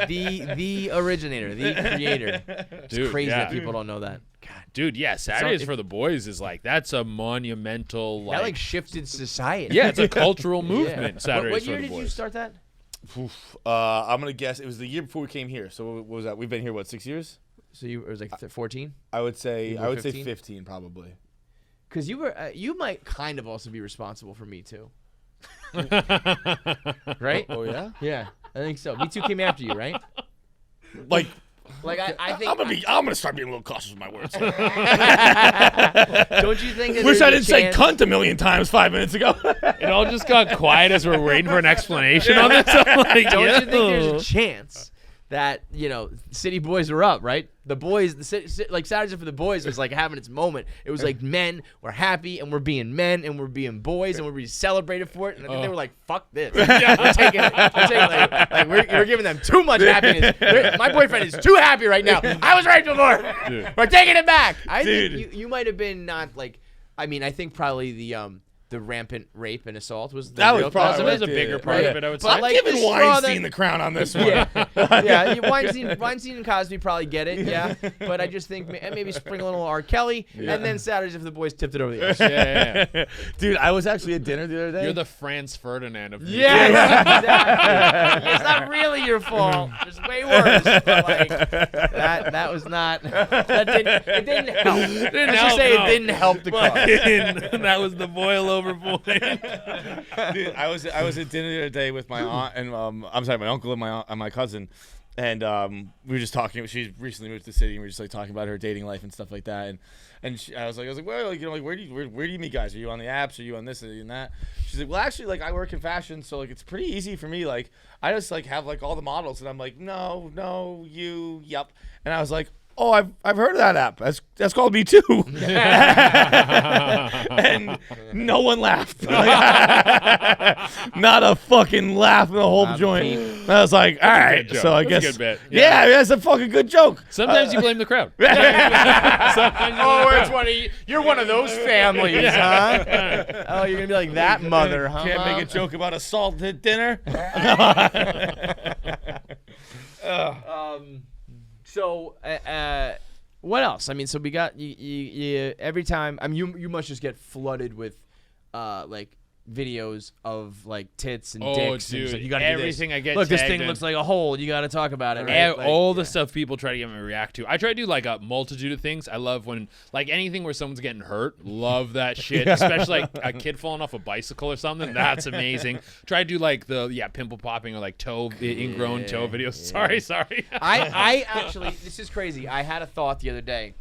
The originator, the creator. It's crazy that people don't know that. God. Dude, yeah, Saturdays for the Boys is like, that's a monumental that like shifted society. Yeah, it's a cultural movement. Saturdays what for year the did Boys. you start that? I'm gonna guess it was the year before we came here. So what was that? We've been here 6 years? So it was like 14? I would say 15? 15 probably. Because you might kind of also be responsible for Me Too. Right? Oh yeah? Yeah, I think so. Me Too came after you, right? Like Like I think I'm gonna start being a little cautious with my words. don't you think? That Wish there's I a didn't say chance- cunt a million times 5 minutes ago. It all just got quiet as we're waiting for an explanation on this. I'm like, Don't yeah. you think there's a chance that City Boys are up, right? The boys, like Saturday for the Boys was like having its moment. It was like men were happy and we're being men and we're being boys and we're being celebrated for it. And I think they were like, "Fuck this, we're taking it. We're giving them too much happiness. My boyfriend is too happy right now. I was right before. We're taking it back." I think you might have been not like. I mean, I think probably the rampant rape and assault was the That was real probably cause of That it. was a bigger part of it, I would say. But like Giving the straw Weinstein that- the crown on this one. yeah, Weinstein and Cosby probably get it, yeah. But I just think maybe sprinkle a little R. Kelly, and then Saturdays if the Boys tipped it over the edge. Yeah. Dude, I was actually at dinner the other day. You're the Franz Ferdinand of Yeah, exactly. It's not really your fault. It's way worse. But like that was not. It didn't help. Let's just say it didn't help the cause. That was the boil over point. Dude, I was at dinner the other day with my aunt and I'm sorry, my uncle and my aunt, and my cousin, and we were just talking. She recently moved to the city, and we were just like talking about her dating life and stuff like that. And I was like, well, like, where do you meet guys? Are you on the apps? Are you on this and that? She's like, well, actually, like I work in fashion, so like it's pretty easy for me. Like I just like have like all the models, and I'm like, no, you, yep. And I was like, oh, I've heard of that app. That's called Me Too. And no one laughed. Not a fucking laugh in the whole joint. And I was like, all right. joke. So I That's a guess. good bit. Yeah, that's a fucking good joke. Sometimes you blame the crowd. It's you're one of those families, huh? Oh, you're gonna be like that mother, huh? Can't make a joke about assault at dinner. So, what else? I mean, so we got you every time. I mean, you must just get flooded with, like videos of like tits and dicks. Dude, and so you gotta everything do this. I get. Look, this tagged thing in. looks like a hole. You got to talk about it. Right? All the stuff people try to get me to react to. I try to do like a multitude of things. I love when like anything where someone's getting hurt. Love that shit. Especially like a kid falling off a bicycle or something. That's amazing. Try to do like the pimple popping or like ingrown toe videos. Sorry. I actually, this is crazy. I had a thought the other day.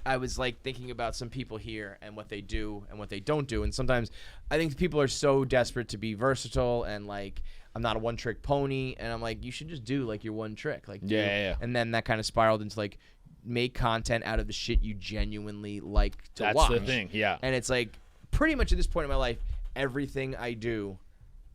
I was like thinking about some people here and what they do and what they don't do. And sometimes I think people are so desperate to be versatile and like, I'm not a one trick pony. And I'm like, you should just do like your one trick. Like, Yeah. And then that kind of spiraled into like, make content out of the shit you genuinely like to watch. That's the thing. Yeah. And it's like pretty much at this point in my life, everything I do,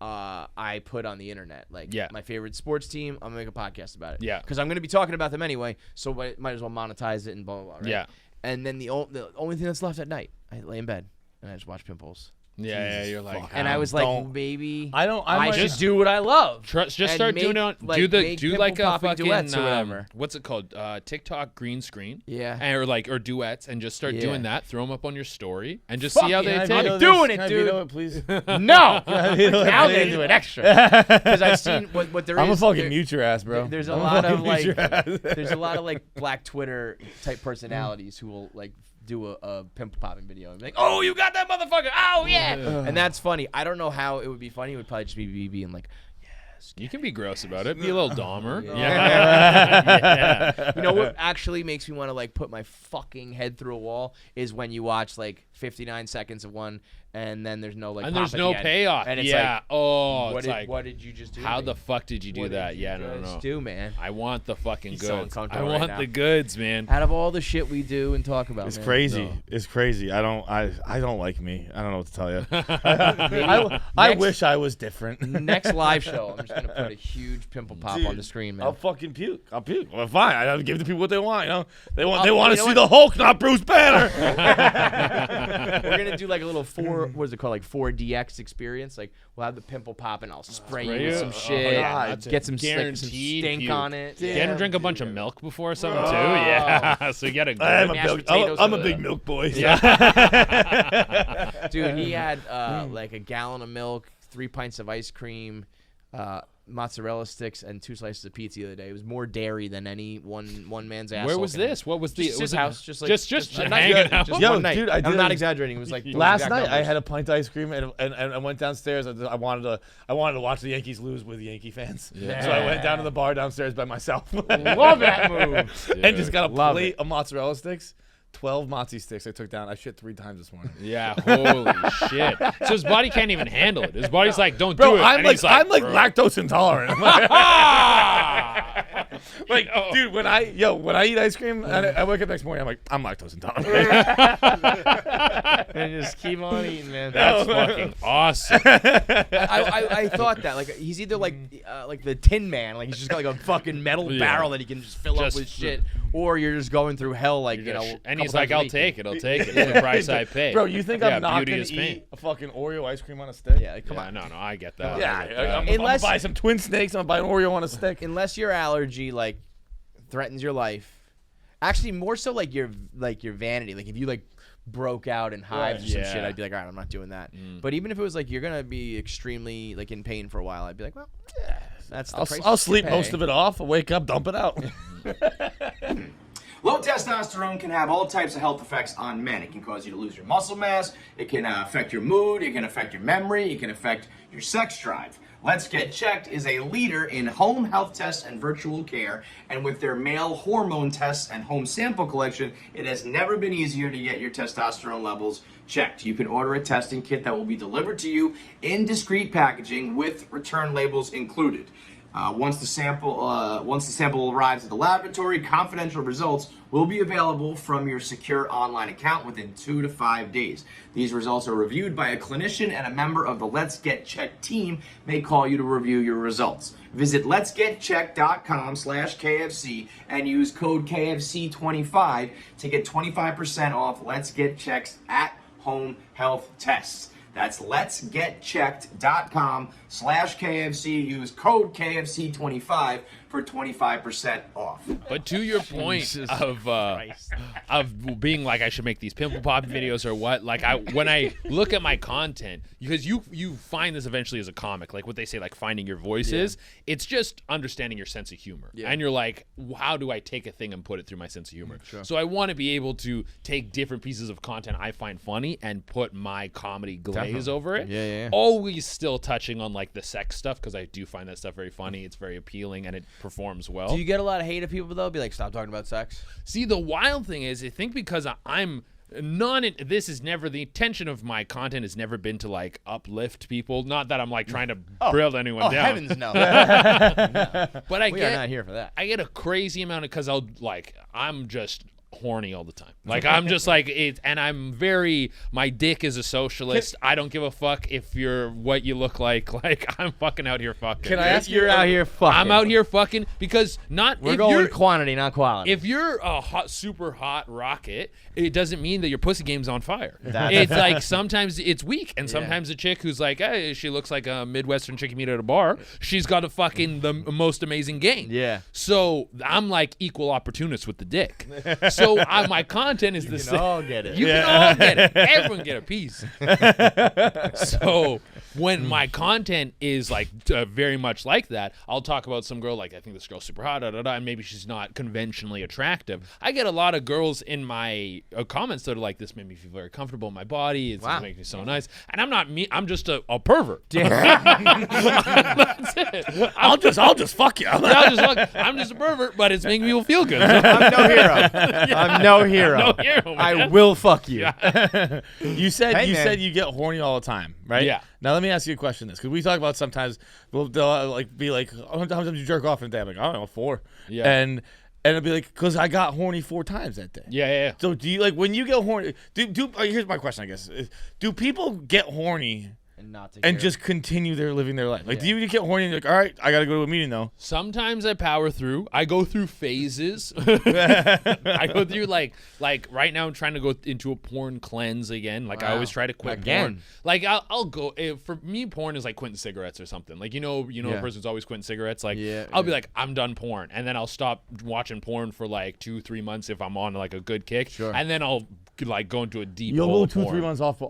I put on the internet. Like my favorite sports team, I'm gonna make a podcast about it. Yeah. Because I'm gonna be talking about them anyway, so I might as well monetize it and blah blah blah. Right? Yeah. And then the only thing that's left at night, I lay in bed and I just watch pimples. Yeah, you're like, And I was like, maybe I should do what I love. Just and start doing it. make Do like a pimple-popping fucking duets or whatever. what's it called? TikTok green screen. Yeah. Or duets, and just start doing that. Throw them up on your story, and just Fuck see how yeah, they I'm take. doing it, Can I dude. veto it, please? No, now they do it extra because I've seen what there is. I'm a fucking there- mute your ass, bro. There's a I'm lot of fucking mute your ass. there's a lot of like black Twitter type personalities who will like do a pimple popping video and be like, oh, you got that motherfucker, oh yeah, and that's funny. I don't know how it would be funny. It would probably just be me being like, yes. You can be gross about it. Be a little Dahmer. You know what actually makes me want to like put my fucking head through a wall is when you watch like 59 seconds of one and then there's no like And pop there's at no the end. payoff. And it's Yeah. like, Oh, what it's like, did you just do? how to me? the fuck did you do What that? did you Yeah, no. just do, man? I want the fucking He's so goods. I uncomfortable right want now. the goods, man. Out of all the shit we do and talk about, It's man. crazy. No. It's crazy. I don't like me. I don't know what to tell you. Maybe I next- wish I was different. Next live show, I'm just gonna put a huge pimple pop on the screen, man. I'll fucking puke. I'll puke. Well, fine. I'll give the people what they want. You know, they want You to know see what? the Hulk, not Bruce Banner. We're gonna do like a little what is it called, like 4DX experience. Like we'll have the pimple pop and I'll spray you with some shit. God, Get some guaranteed stink puke. on it. Get him to drink a bunch of milk before or something too. Yeah, so you got a I'm good. a, Mashed big, potatoes I'm a with big it. milk boy. Dude, he had like a gallon of milk, 3 pints of ice cream, mozzarella sticks and 2 slices of pizza the other day. It was more dairy than any one man's ass. Where was this? What was the? Just his house, just hanging out. Yo, one night. dude, I'm not exaggerating. It was like last night. I had a pint of ice cream and I went downstairs. I wanted to watch the Yankees lose with Yankee fans. Yeah. So I went down to the bar downstairs by myself. Love that move. And just got a Love plate of mozzarella sticks. 12 mozzie sticks I took down. I shit 3 times this morning. Yeah, holy shit. So his body can't even handle it. His body's like, don't Bro, do it. I'm And like bro. lactose intolerant. Like, dude, when I eat ice cream, I wake up next morning, I'm like, I'm lactose intolerant. And just keep on eating, man. That's fucking awesome. I thought that he's either like the Tin Man, like he's just got like a fucking metal barrel that he can just fill up with shit, or you're just going through hell, like and he's like, I'll take it. It's the price I pay. Bro, you think I'm not beauty gonna is pain. eat a fucking Oreo ice cream on a stick? Yeah, come on. No, I get that. Yeah, I get that. I'm gonna buy some twin snakes. I'm gonna buy an Oreo on a stick. Unless your allergy like threatens your life. Actually, more so like your vanity. Like if you like broke out in hives or some shit, I'd be like, all right, I'm not doing that. But even if it was like you're gonna be extremely like in pain for a while, I'd be like, well, that's the price I'll you sleep pay. most of it off. I'll wake up, dump it out. Low testosterone can have all types of health effects on men. It can cause you to lose your muscle mass. It can affect your mood. It can affect your memory. It can affect your sex drive. Let's Get Checked is a leader in home health tests and virtual care, and with their male hormone tests and home sample collection, it has never been easier to get your testosterone levels checked. You can order a testing kit that will be delivered to you in discreet packaging with return labels included. Once the sample arrives at the laboratory, confidential results will be available from your secure online account within 2 to 5 days. These results are reviewed by a clinician, and a member of the Let's Get Checked team may call you to review your results. Visit letsgetchecked.com/KFC and use code KFC25 to get 25% off Let's Get Checked at-home health tests. That's letsgetchecked.com/KFC. Use code KFC25 for 25% off. But to your point of being like, I should make these pimple popping videos or what, like when I look at my content, because you find this eventually as a comic, like what they say, like finding your voice is, it's just understanding your sense of humor. And you're like, how do I take a thing and put it through my sense of humor? So I want to be able to take different pieces of content I find funny and put my comedy glaze over it. Always still touching on like the sex stuff, because I do find that stuff very funny. It's very appealing and it performs well. Do you get a lot of hate of people though? Be like, stop talking about sex. See, the wild thing is, I think because I'm this is never the intention of my content has never been to like uplift people. Not that I'm like trying to build anyone down. Heavens no. But We are not here for that. I get a crazy amount of, because I'm just horny all the time. Like I'm just like it, and I'm very, my dick is a socialist. I don't give a fuck if you're what you look like. Like I'm fucking out here fucking. Can I ask you? You're out here fucking. I'm out here fucking, because We're going quantity, not quality. if you're a super hot rocket, it doesn't mean that your pussy game's on fire. That's- It's like sometimes it's weak, and sometimes a chick who's like, hey, she looks like a Midwestern chick you meet at a bar, she's got a fucking the most amazing game. Yeah. So I'm like equal opportunist with the dick. So my content is the same. all get it. You can all get it. Everyone get a piece. So when my content is like very much like that, I'll talk about some girl, like I think this girl's super hot, and maybe she's not conventionally attractive. I get a lot of girls in my comments that are like, this made me feel very comfortable in my body. It's making me so nice. And I'm not me. I'm just a pervert. That's it. I'll just fuck you. I'm just a pervert, but it's making people feel good. I'm no hero. I'm no hero. No hero, I man. will fuck you. You said Hey, you man. said you get horny all the time, right? Yeah. Now let me ask you a question. Because we talk about sometimes they'll like be like, how many times you jerk off in a day? I'm like, I don't know, 4. Yeah. And it'll be like, because I got horny 4 times that day. Yeah. So do you, like, when you get horny? Here's my question, I guess. Do people get horny and just continue living their life? Like, do you get horny and you're like, all right, I gotta go to a meeting though? Sometimes I power through. I go through phases. I go through like right now I'm trying to go into a porn cleanse again. Like I always try to quit porn. Like I'll go, for me porn is like quitting cigarettes or something. Like a person who's always quitting cigarettes. Like I'll be like, I'm done porn, and then I'll stop watching porn for like 2-3 months if I'm on like a good kick. Sure. And then I'll like go into a deep hole of porn. 2-3 months off.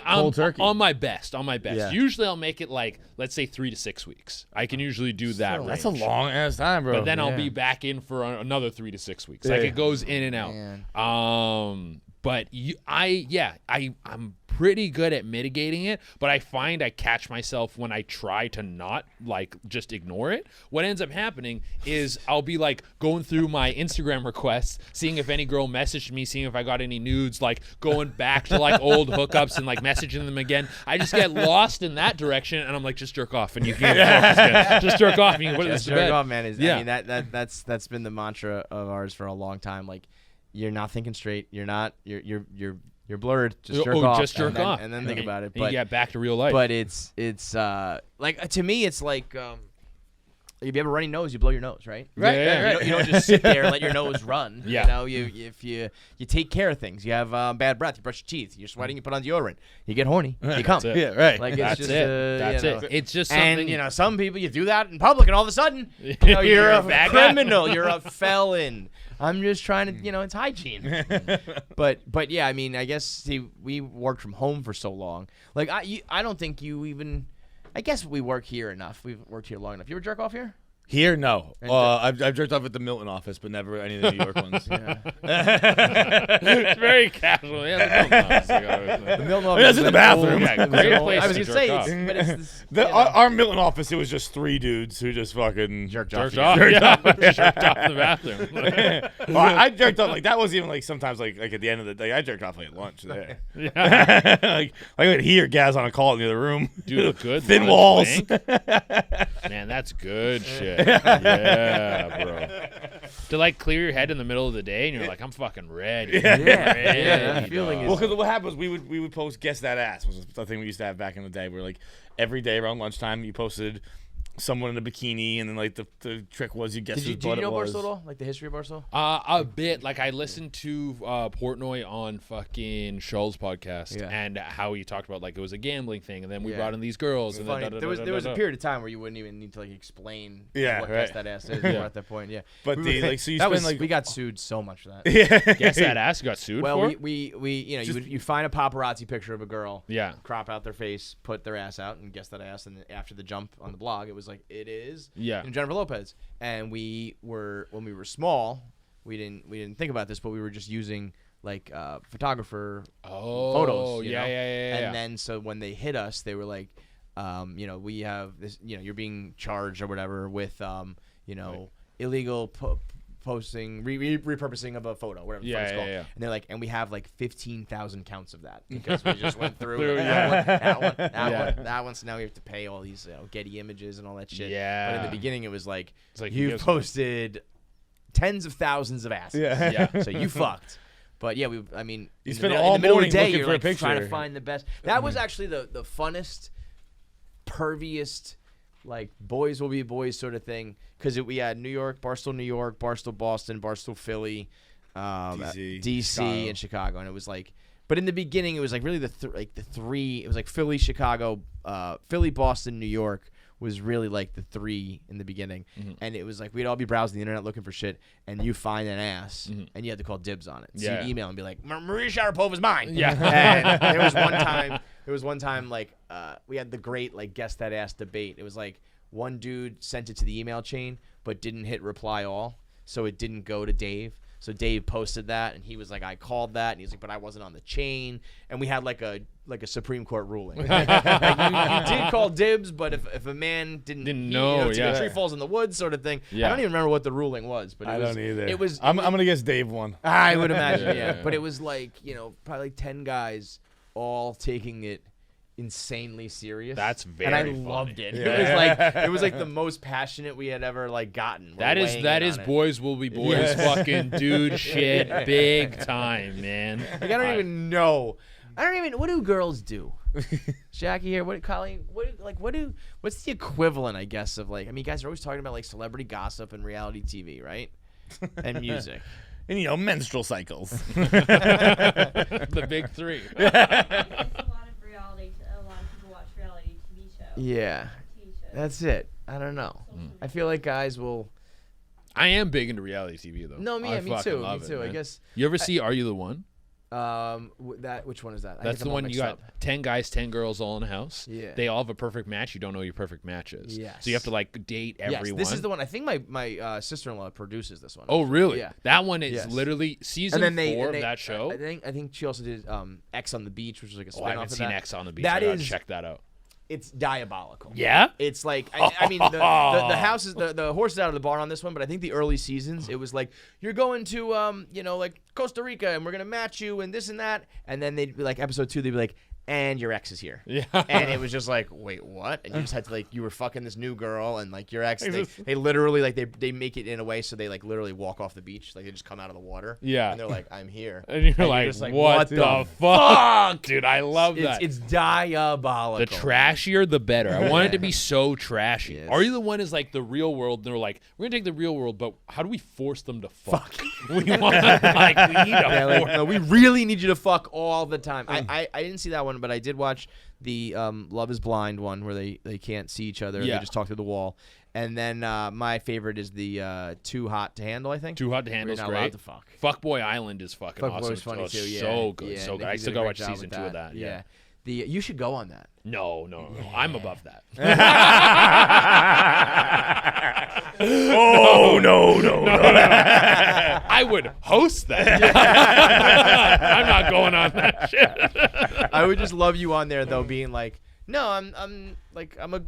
Cold turkey. On my best. Yeah. Usually I'll make it like, let's say 3 to 6 weeks. I can usually do that range. That's a long ass time, bro. But then I'll be back in for another 3 to 6 weeks. Like it goes in and out. Man. But I'm pretty good at mitigating it, but I find I catch myself when I try to not like just ignore it. What ends up happening is I'll be like going through my Instagram requests, seeing if any girl messaged me, seeing if I got any nudes, like going back to like old hookups and like messaging them again. I just get lost in that direction, and I'm like, just jerk off, and you can't just jerk off, and you can put this to bed. Jerk off, man. I mean, that's been the mantra of ours for a long time. Like, you're not thinking straight. You're blurred. Just jerk off. Just jerk off, and then think about it. But you get back to real life. But it's like, to me, it's like if you have a runny nose, you blow your nose, right? Right. You don't just sit there and let your nose run. Yeah. If you take care of things. You have bad breath. You brush your teeth. You're sweating. You put on deodorant. You get horny. You come. That's it. Yeah, right. Like, it's That's just it. That's you know. it. It's just something. And some people, you do that in public, and all of a sudden, you're a bad guy. criminal. You're a felon. I'm just trying to, it's hygiene. But yeah, I mean, I guess we worked from home for so long. Like, I don't think you even. I guess we work here enough. We've worked here long enough. You ever jerk off here? Here, no. I've jerked off at the Milton office, but never any of the New York ones. It's very casual. Yeah, The Milton office. It's in the bathroom. Great place I was to gonna say, jerk off. but it's Our Milton office, it was just 3 dudes who just fucking jerked Jerked off. off. Yeah, jerked off in the bathroom. Well, I jerked off, like, that wasn't even, like, sometimes, like at the end of the day, I jerked off, like, at lunch there. Yeah. like, I could hear Gaz on a call in the other room. Dude, a good Thin lunch walls. wank. Man, that's good shit. Yeah, bro. To, like, clear your head in the middle of the day, and you're like, I'm fucking ready. Yeah, Ready, that feeling dog. Well, because what happened was we would post Guess That Ass, was the thing we used to have back in the day, where, like, every day around lunchtime you posted someone in a bikini, and then, like, the trick was you guess whose Did you butt know it was. Barstool at all? Like the history of Barstool? A bit. Like, I listened to Portnoy on fucking Shull's podcast, and how he talked about, like, it was a gambling thing, and then we brought in these girls. And Funny. There was a period of time where you wouldn't even need to, like, explain what Guess That Ass is at that point. Yeah, But so you that spend, was, like, we got sued so much for that. yeah. Guess That Ass got sued Well, for? you find a paparazzi picture of a girl, Yeah. crop out their face, put their ass out, and guess that ass. And after the jump on the blog, it was like, it is Jennifer Lopez. And when we were small, we didn't think about this, but we were just using, like, photographer photos. Yeah. And then so when they hit us, they were like, we have this, you're being charged or whatever with illegal posting, repurposing of a photo, whatever the fuck it's called. Yeah. And they're like, and we have like 15,000 counts of that because we just went through that one. So now we have to pay all these Getty images and all that shit. Yeah. But in the beginning, it was like, like you've posted tens of thousands of asses. Yeah. So you fucked. But yeah, you spend in all the middle of the morning day, looking you're for a like picture. trying to find the best. That was actually the funnest, perviest, like, boys will be boys sort of thing, because we had New York, Barstool Boston, Barstool Philly, DC, and Chicago, and it was like, but in the beginning it was like really the three. It was like Philly, Chicago, Philly, Boston, New York was really like the 3 in the beginning, and it was like we'd all be browsing the internet looking for shit, and you find an ass, and you had to call dibs on it. So you email and be like, Maria Sharapova's mine. Yeah. And there was one time like we had the great, like, guess that ass debate. It was like one dude sent it to the email chain but didn't hit reply all, so it didn't go to Dave. So Dave posted that, and he was like, I called that, and he's like, but I wasn't on the chain. And we had like a Supreme Court ruling. Like, you did call dibs, but if a man didn't know, the tree falls in the woods sort of thing. Yeah. I don't even remember what the ruling was, but I don't either. It was. I'm gonna guess Dave won. I would imagine, yeah. But it was like, probably like 10 guys all taking it insanely serious. That's very and I funny. loved it. Yeah. It was like the most passionate we had ever, like, gotten. That is boys will be boys fucking dude shit big time, man. Like, I don't even know. What do girls do? Jackie here, Colleen, what's the equivalent, I guess, of, like, I mean, guys are always talking about, like, celebrity gossip and reality TV, right? And music. And, menstrual cycles. The big 3. A lot of people watch reality TV shows. Yeah. That's it. I don't know. I feel like guys will. I am big into reality TV though. No, me I too. fucking Me love too. it, I man. guess. You ever see Are You the One? Which one is that? That's the one you got 10 guys, 10 girls all in a house. Yeah. They all have a perfect match. You don't know your perfect match is. Yes. So you have to like date everyone. Yes, this is the one. I think my sister-in-law produces this one. Oh, really? Yeah. That one is literally season 4 of that show. I think she also did X on the Beach, which was like a spinoff I haven't of seen that. X on the Beach. That I gotta is check that out. It's diabolical. Yeah? It's like I mean the house is the horse is out of the barn on this one, but I think the early seasons it was like you're going to like Costa Rica and we're gonna match you and this and that, and then they'd be like episode 2 they'd be like, and your ex is here. Yeah. And it was just like, wait, what? And you just had to you were fucking this new girl and like your ex they literally they make it in a way so they like literally walk off the beach, like they just come out of the water. Yeah. And they're like, I'm here. And you're like, just like, what the fuck? Dude, I love that. It's diabolical. The trashier, the better. I want it to be so trashy. Yes. Are you the one is like the real world? And they're like, we're gonna take the real world, but how do we force them to fuck? We want we need to force. No, we really need you to fuck all the time. I didn't see that one, but I did watch the Love is Blind one where they can't see each other. Yeah. They just talk through the wall. And then my favorite is the Too Hot to Handle, I think. Too Hot to Handle is You're not great. allowed to fuck. Fuckboy Island is fucking Fuckboy awesome. was funny Oh, too. Yeah. So good, Yeah, so good. Nick I did still a gotta great watch job season with 2 of that. Yeah. You should go on that. No. I'm above that. Oh no. I would host that. I'm not going on that shit. I would just love you on there though, being like, no, I'm a good I'm a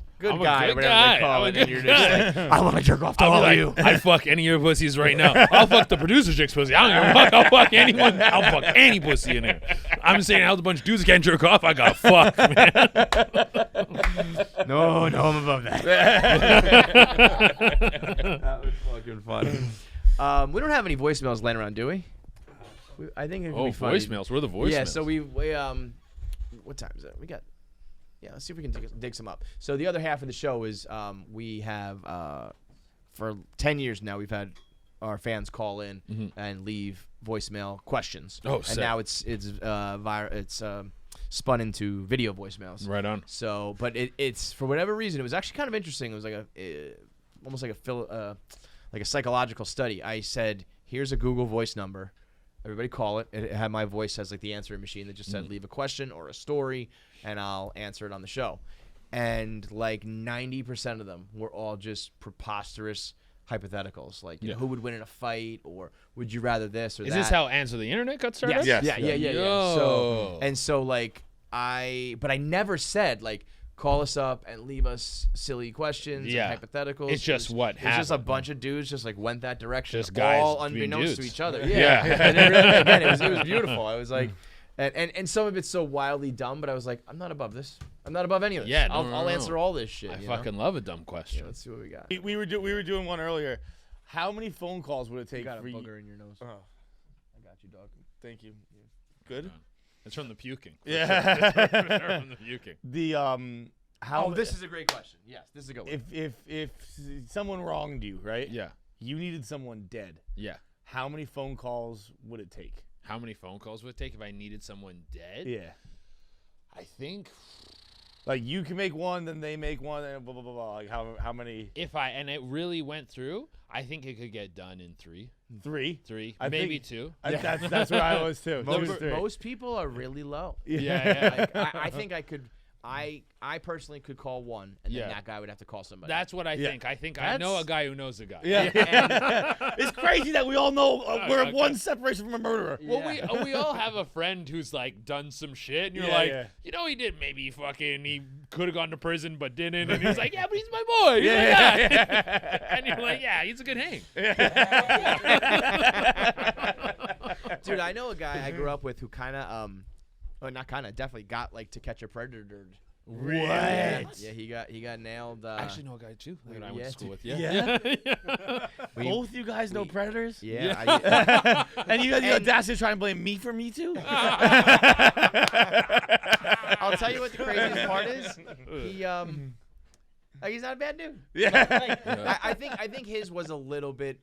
guy, good whatever guy. they call I'm a it, good and you're just like, I want to jerk off to I'll all be of like, you. I'd fuck any of your pussies right now. I'll fuck the producer chick's pussy. I don't give a fuck. I'll fuck anyone. I'll fuck any pussy in here. I'm saying how's a bunch of dudes that can't jerk off. I gotta fuck, man. No, I'm above that. That was fucking fun. We don't have any voicemails laying around, do we? I think it could be funny. Voicemails. We're the voicemails. Yeah, so we what time is it? We got. Yeah, let's see if we can dig some up. So the other half of the show is we have for 10 years now we've had our fans call in and leave voicemail questions. Oh, and sick. now it's spun into video voicemails. Right on. So, but it's for whatever reason it was actually kind of interesting. It was like almost like a psychological study. I said, here's a Google Voice number. Everybody call it. It had my voice as like the answering machine that just said leave a question or a story, and I'll answer it on the show. And like 90% of them were all just preposterous hypotheticals, like you know, who would win in a fight, or would you rather this or that. Is this how Answer the Internet got started? Yes. Yes. Yeah. So like but I never said like call us up and leave us silly questions and hypotheticals. It's just what It's happened. just a bunch of dudes just like went that direction, Just guys all being unbeknownst to dudes. each other. Yeah. And it really, again, it was beautiful. I was like, and some of it's so wildly dumb, but I was like, I'm not above this. I'm not above any of this. Yeah, I'll answer all this shit. I you know? fucking love a dumb question. Yeah, let's see what we got. We were doing one earlier. How many phone calls would it take You got a for you? booger in your nose. Oh, I got you, dog. thank you. Good. It's from the puking. Yeah. From the puking. The how this is a great question. Yes, this is a good one. if someone wronged you, right? Yeah. You needed someone dead. Yeah. How many phone calls would it take? How many phone calls would it take if I needed someone dead? Yeah. I think Like you can make one, then they make one, and blah blah blah blah. Like how many? and it really went through, I think it could get done in 3. 3. Maybe think- 2. That's where I was too. Most people are really low. Yeah. Like, I think I could. I personally could call one, and then that guy would have to call somebody. That's what I think. I think I know a guy who knows a guy. Yeah. It's crazy that we all know we're one separation from a murderer. Well, we all have a friend who's like done some shit, and you're you know, he did maybe he could have gone to prison but didn't, and he's like, yeah, but he's my boy. He's and you're like, yeah, he's a good hang. Dude, I know a guy I grew up with who kind of definitely got like To Catch a Predator. What? Yeah, he got nailed. I actually know a guy too. That I went to school with. Both you guys know predators. Yeah. And you had the audacity to try and blame me for Me Too. I'll tell you what the craziest part is. He's not a bad dude. Yeah. I think his was a little bit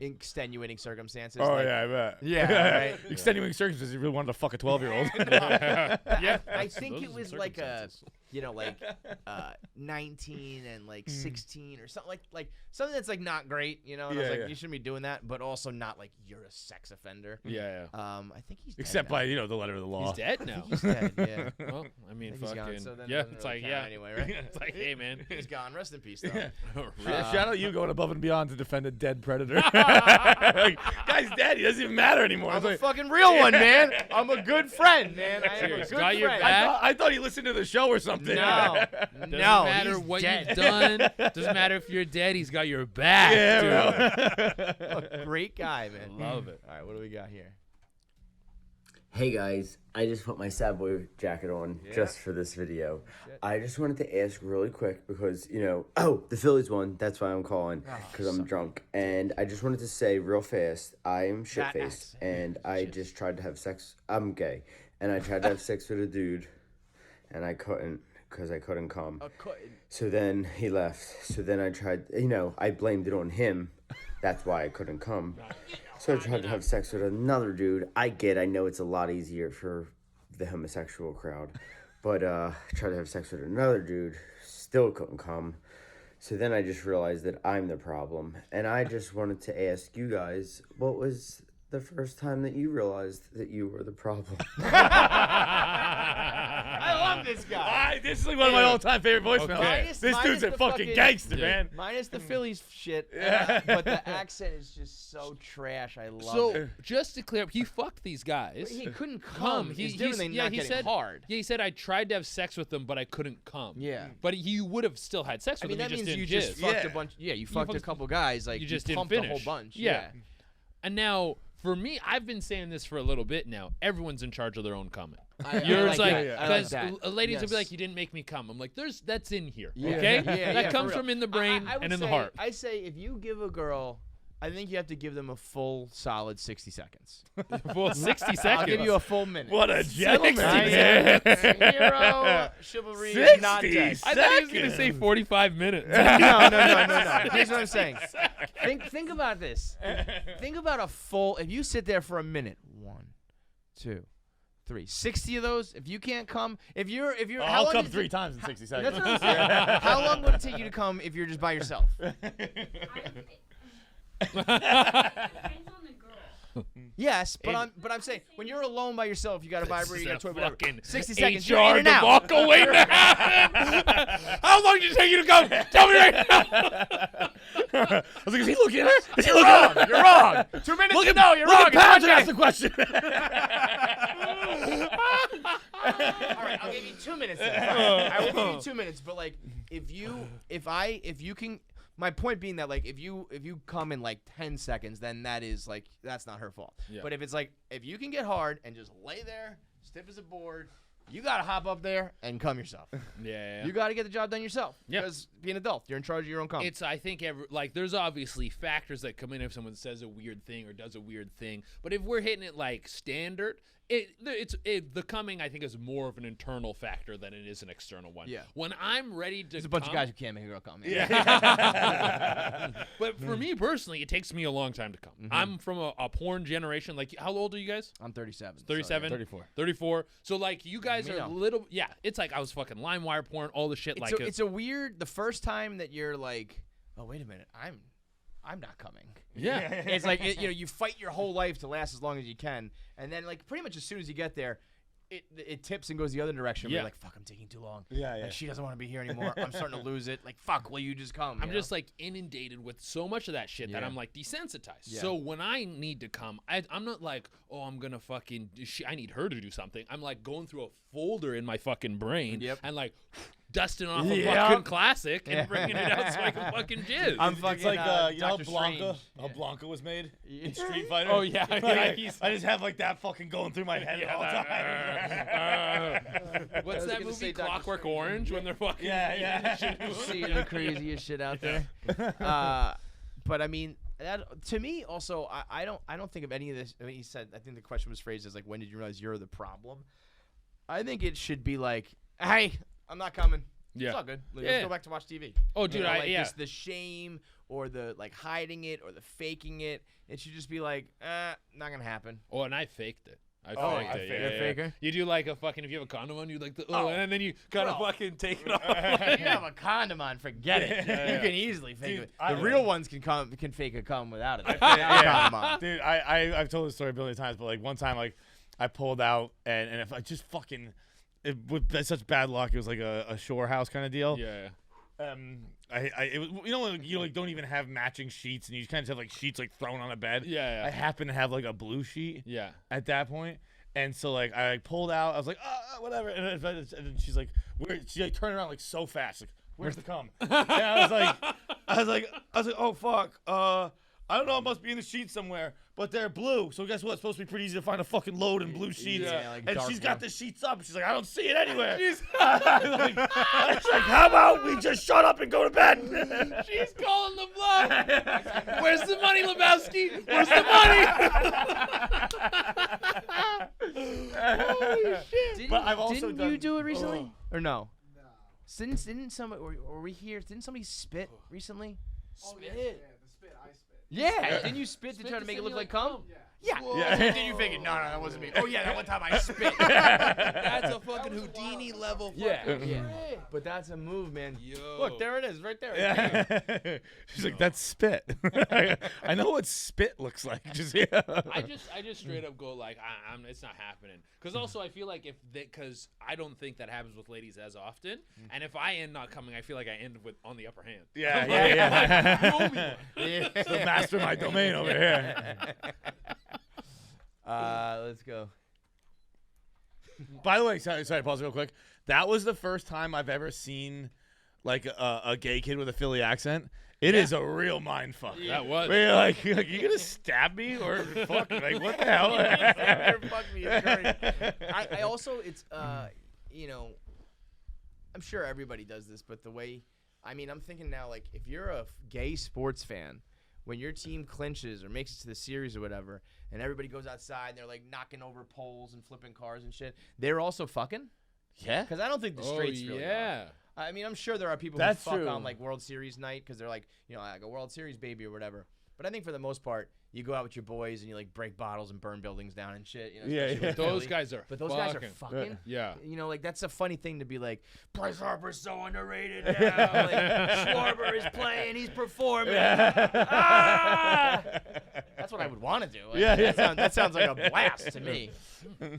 extenuating circumstances. Oh like, yeah, I bet. Yeah, right. Extenuating circumstances. You really wanted to fuck a 12-year-old. I think it was like like 19 and like 16 or something like something that's like not great, And I was like, you shouldn't be doing that, but also not like you're a sex offender. Yeah. I think he's dead Except now. by the letter of the law. He's dead now. He's dead. Yeah. Well, I mean, He's gone, fucking so then yeah. it doesn't It's really like count anyway, right? It's like, hey man, He's gone. Rest in peace, though. Shout out you going above and beyond to defend a dead predator. Like, guy's dead. He doesn't even matter anymore. I'm a fucking real one, man. I'm a good friend, man. I am a Cheers. good Got your friend. back. I thought he listened to the show or something. No, doesn't no, matter he's what dead. you've done. Doesn't matter if you're dead. He's got your back, dude. Great guy, man. Love it. All right, what do we got here? Hey guys, I just put my sad boy jacket on just for this video. I just wanted to ask really quick because, the Phillies won. That's why I'm calling, because I'm drunk. And I just wanted to say real fast, I'm shit-faced, and I just tried to have sex. I'm gay, and I tried to have sex with a dude, and I couldn't because I couldn't come. So then he left. So then I tried, I blamed it on him. That's why I couldn't come. So I tried to have sex with another dude. I know it's a lot easier for the homosexual crowd. But I tried to have sex with another dude. Still couldn't come. So then I just realized that I'm the problem. And I just wanted to ask you guys, what was the first time that you realized that you were the problem? I love this guy. This is like one of my all-time favorite voicemails. Okay. This dude's a fucking gangster, man. Minus the Phillies shit, but the accent is just so trash. I love it. Just to clear up, he fucked these guys. He couldn't come. He's different than not getting said hard. Yeah, he said I tried to have sex with them, but I couldn't come. Yeah. But he would have still had sex with them. that he just means you didn't just jizz. fucked a bunch. Yeah, you fucked a couple guys. Like You just didn't pumped finish a whole bunch. Yeah. And now, for me, I've been saying this for a little bit now. Everyone's in charge of their own coming. Yours, like because that. ladies will be Yes. like, "You didn't make me come." I'm like, "That's in here, Yeah. okay? Yeah, that for comes real. from in the brain I would and in the say- heart." I say if you give a girl, I think you have to give them a full solid 60 seconds. Well, 60 seconds. I'll give you a full minute. What a gentleman. 60 Hero, chivalry, 60 not dead. I thought he was gonna say 45 minutes. No. Here's what I'm saying. Think about this. Think about a full. If you sit there for a minute, 1, 2, 3, 60 of those. If you can't come, if you're, how I'll long come does 3 it- times in 60 seconds. That's what I'm saying. How long would it take you to come if you're just by yourself? Depends on the girl. Yes, but I'm saying when you're alone by yourself, you got a vibrator, you got a toy, whatever. fucking 60 seconds. You're HR in and out. debacle waiting to happen. How long did it take you to come? Tell me right now. I was like, is he looking at us? Is he looking at us? You're wrong. 2 minutes. Look at, no, you're look wrong. at Patch and ask the question. All right, I'll give you 2 minutes. Then. Fine. I will give you 2 minutes, but like, if you can. My point being that like if you come in like 10 seconds, then that's not her fault. Yeah. But if it's like if you can get hard and just lay there, stiff as a board, you gotta hop up there and come yourself. Yeah. You gotta get the job done yourself. Yeah. Because being an adult, you're in charge of your own cum. I think there's obviously factors that come in if someone says a weird thing or does a weird thing. But if we're hitting it like standard, the coming I think is more of an internal factor than it is an external one. Yeah. When I'm ready to There's a bunch of guys who can't make a girl come. But for me personally, it takes me a long time to come. I'm from a porn generation. Like, how old are you guys? I'm 37. 37? 34. 34. So, like, you guys are know. little... Yeah, it's like I was fucking LimeWire porn, all the shit. It's a weird... The first time that you're like, oh, wait a minute, I'm not coming. Yeah. It's like, you fight your whole life to last as long as you can. And then, like, pretty much as soon as you get there, it tips and goes the other direction. Yeah. You're like, fuck, I'm taking too long. Yeah. Like, she doesn't want to be here anymore. I'm starting to lose it. Like, fuck, will you just come? I'm you just know? like inundated with so much of that shit that Yeah. I'm like desensitized. Yeah. So when I need to come, I'm not like, oh, I'm gonna fucking, I need her to do something. I'm like going through a folder in my fucking brain and like dusting off a fucking classic and bringing it out so I can fucking jizz. I'm fucking, It's like you know how Dr. Blanca, Strange. Blanca was made in Street Fighter. Oh, yeah. I just have like that fucking going through my head all the time. What's that gonna movie, say Dr. Clockwork Strange. Orange, when they're fucking... Yeah. Seeing the craziest shit out there. But I mean, that, to me also, I don't think of any of this. I mean, he said, I think the question was phrased as like, when did you realize you're the problem? I think it should be like, hey, I'm not coming. Yeah. It's all good. Let's Yeah. go back to watch TV. Oh, dude, Like the shame or the like hiding it or the faking it. It should just be like, not gonna happen. Oh, and I faked it. I I faked it. faked Yeah, it. yeah. Faker? You do like a fucking if you have a condom on, you like the Oh, and then you kind of bro. fucking take it off. If you have a condom on, forget it. You can easily fake Dude, it. I- The real ones can fake a cum without it. Yeah. Condom on. Dude, I've told this story a billion times, but like one time, like I pulled out and if I just fucking, with such bad luck, it was like a shore house kind of deal. Yeah. It was, you know when you like don't even have matching sheets and you kind of have like sheets like thrown on a bed. Yeah. I happen to have like a blue sheet. Yeah. At that point, and so like I like, pulled out. I was like, whatever, and then she's like, where? She like turned around like so fast, like, where's the cum? And I was like, oh fuck. I don't know. It must be in the sheets somewhere, but they're blue. So guess what? It's supposed to be pretty easy to find a fucking load in blue sheets. Yeah, like and dark she's got blue. the sheets up. She's like, I don't see it anywhere. I was like, how about we just shut up and go to bed? She's calling the bluff. Where's the money, Lebowski? Where's the money? Holy shit! But I've also Didn't done- you do it recently? Or no? Didn't somebody? Were we here? Didn't somebody spit recently? Yeah. Didn't you spit to try to make it look like cum? Yeah. Did you figure? No, that wasn't me. Oh yeah, that one time I spit. That's a fucking Houdini level. Yeah. But that's a move, man. Yo. Look, there it is, right there. Yeah. She's like, that's spit. I know what spit looks like. Just yeah. I just straight up go like, it's not happening. Because also I feel like because I don't think that happens with ladies as often. And if I end not coming, I feel like I end with on the upper hand. Yeah. The master of my domain over here. Let's go. By the way, sorry, pause real quick. That was the first time I've ever seen like a gay kid with a Philly accent. It is a real mind fuck. That was. Where you're like, you gonna stab me or fuck? Like, what the hell? Fuck me, it's great. I also, it's, I'm sure everybody does this, but the way, I'm thinking now, like, if you're a gay sports fan, when your team clinches or makes it to the series or whatever, and everybody goes outside and they're like knocking over poles and flipping cars and shit, they're also fucking? Yeah. Because I don't think the straights really yeah. are. I'm sure there are people That's who fuck true. on like World Series night because they're like, like a World Series baby or whatever. But I think for the most part, you go out with your boys and you like break bottles and burn buildings down and shit. Especially with Those Philly. guys are. But those guys are fucking. Yeah. Like that's a funny thing to be like, Bryce Harper's so underrated now. Like, Schwarber is playing, he's performing. Ah! That's what I would want to do. Like, that sounds like a blast to me.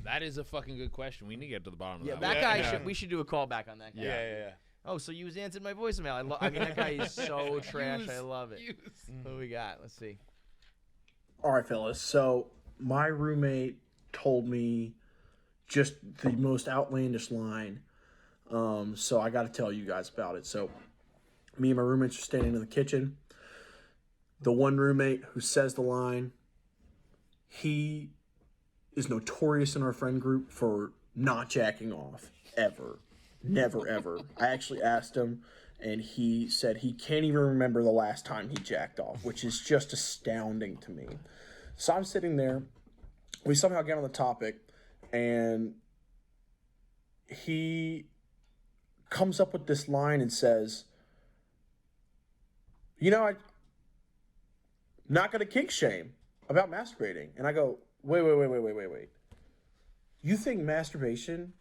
That is a fucking good question. We need to get to the bottom of Yeah, that. that guy we should do a callback on that guy. Yeah. Oh, so you was answering my voicemail. That guy is so trash. I love it. What do we got? Let's see. All right, fellas. So my roommate told me just the most outlandish line. So I got to tell you guys about it. So me and my roommates are standing in the kitchen. The one roommate who says the line, he is notorious in our friend group for not jacking off ever. Never, ever. I actually asked him, and he said he can't even remember the last time he jacked off, which is just astounding to me. So I'm sitting there. We somehow get on the topic, and he comes up with this line and says, I'm not going to kink shame about masturbating. And I go, wait. You think masturbation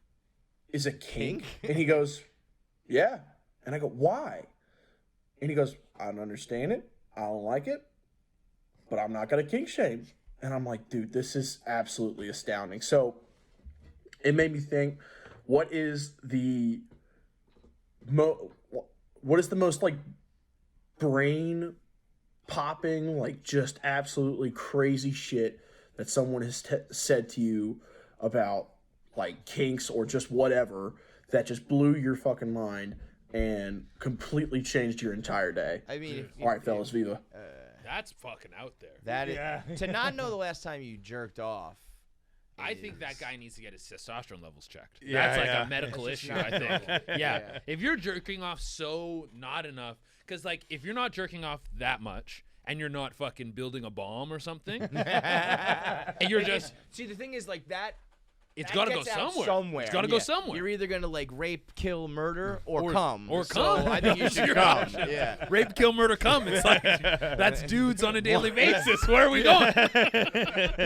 is a kink? And he goes, yeah. And I go, why? And he goes, I don't understand it. I don't like it. But I'm not going to kink shame. And I'm like, dude, this is absolutely astounding. So it made me think, what is the most like brain popping, like just absolutely crazy shit that someone has said to you about like kinks or just whatever that just blew your fucking mind and completely changed your entire day? All right, fellas, Viva. That's fucking out there. That is, to not know the last time you jerked off. I think that guy needs to get his testosterone levels checked. Yeah, That's like yeah. a medical issue, I think. Yeah. If you're jerking off so not enough, because like if you're not jerking off that much and you're not fucking building a bomb or something, and you're just See, the thing is like that. it's that got to go gets out somewhere. It's got to go yeah. somewhere. You're either gonna like rape, kill, murder, or come. Or So come. I think you should come. Yeah. Rape, kill, murder, come. It's like that's dudes on a daily basis. Where are we going?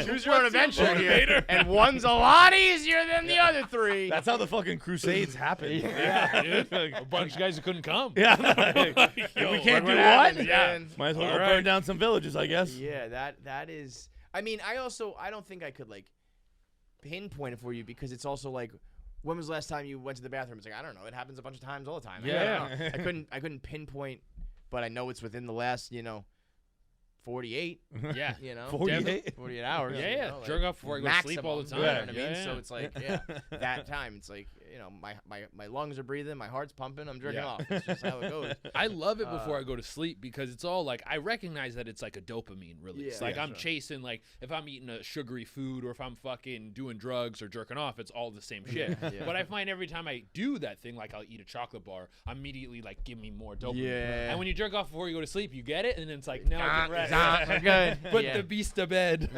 Choose your own adventure motivator? here. And one's a lot easier than the other three. That's how the fucking Crusades happened. Yeah, dude. A bunch of guys who couldn't come. Yeah. If we can't do what? Yeah. Might as well go All burn right. down some villages, I guess. Yeah, that is. I mean, I don't think I could like pinpoint it for you because it's also like, when was the last time you went to the bathroom? It's like, I don't know. It happens a bunch of times all the time. Yeah. I couldn't pinpoint, but I know it's within the last 48. Yeah. 48? 48 hours. Yeah, yeah. Like, Jerk off before I go to sleep all the maximum, time. You know what I mean? Yeah, So yeah. it's like, that time, it's like, my lungs are breathing, my heart's pumping, I'm jerking Yeah. off. That's just how it goes. I love it before I go to sleep because it's all like I recognize that it's like a dopamine release. Yeah, like yeah, I'm chasing like if I'm eating a sugary food or if I'm fucking doing drugs or jerking off, it's all the same shit. Yeah. But I find every time I do that thing, like I'll eat a chocolate bar, immediately like give me more dopamine. Yeah. And when you jerk off before you go to sleep, you get it, and then it's like now get ready. We're good. Put Yeah. the beast to bed.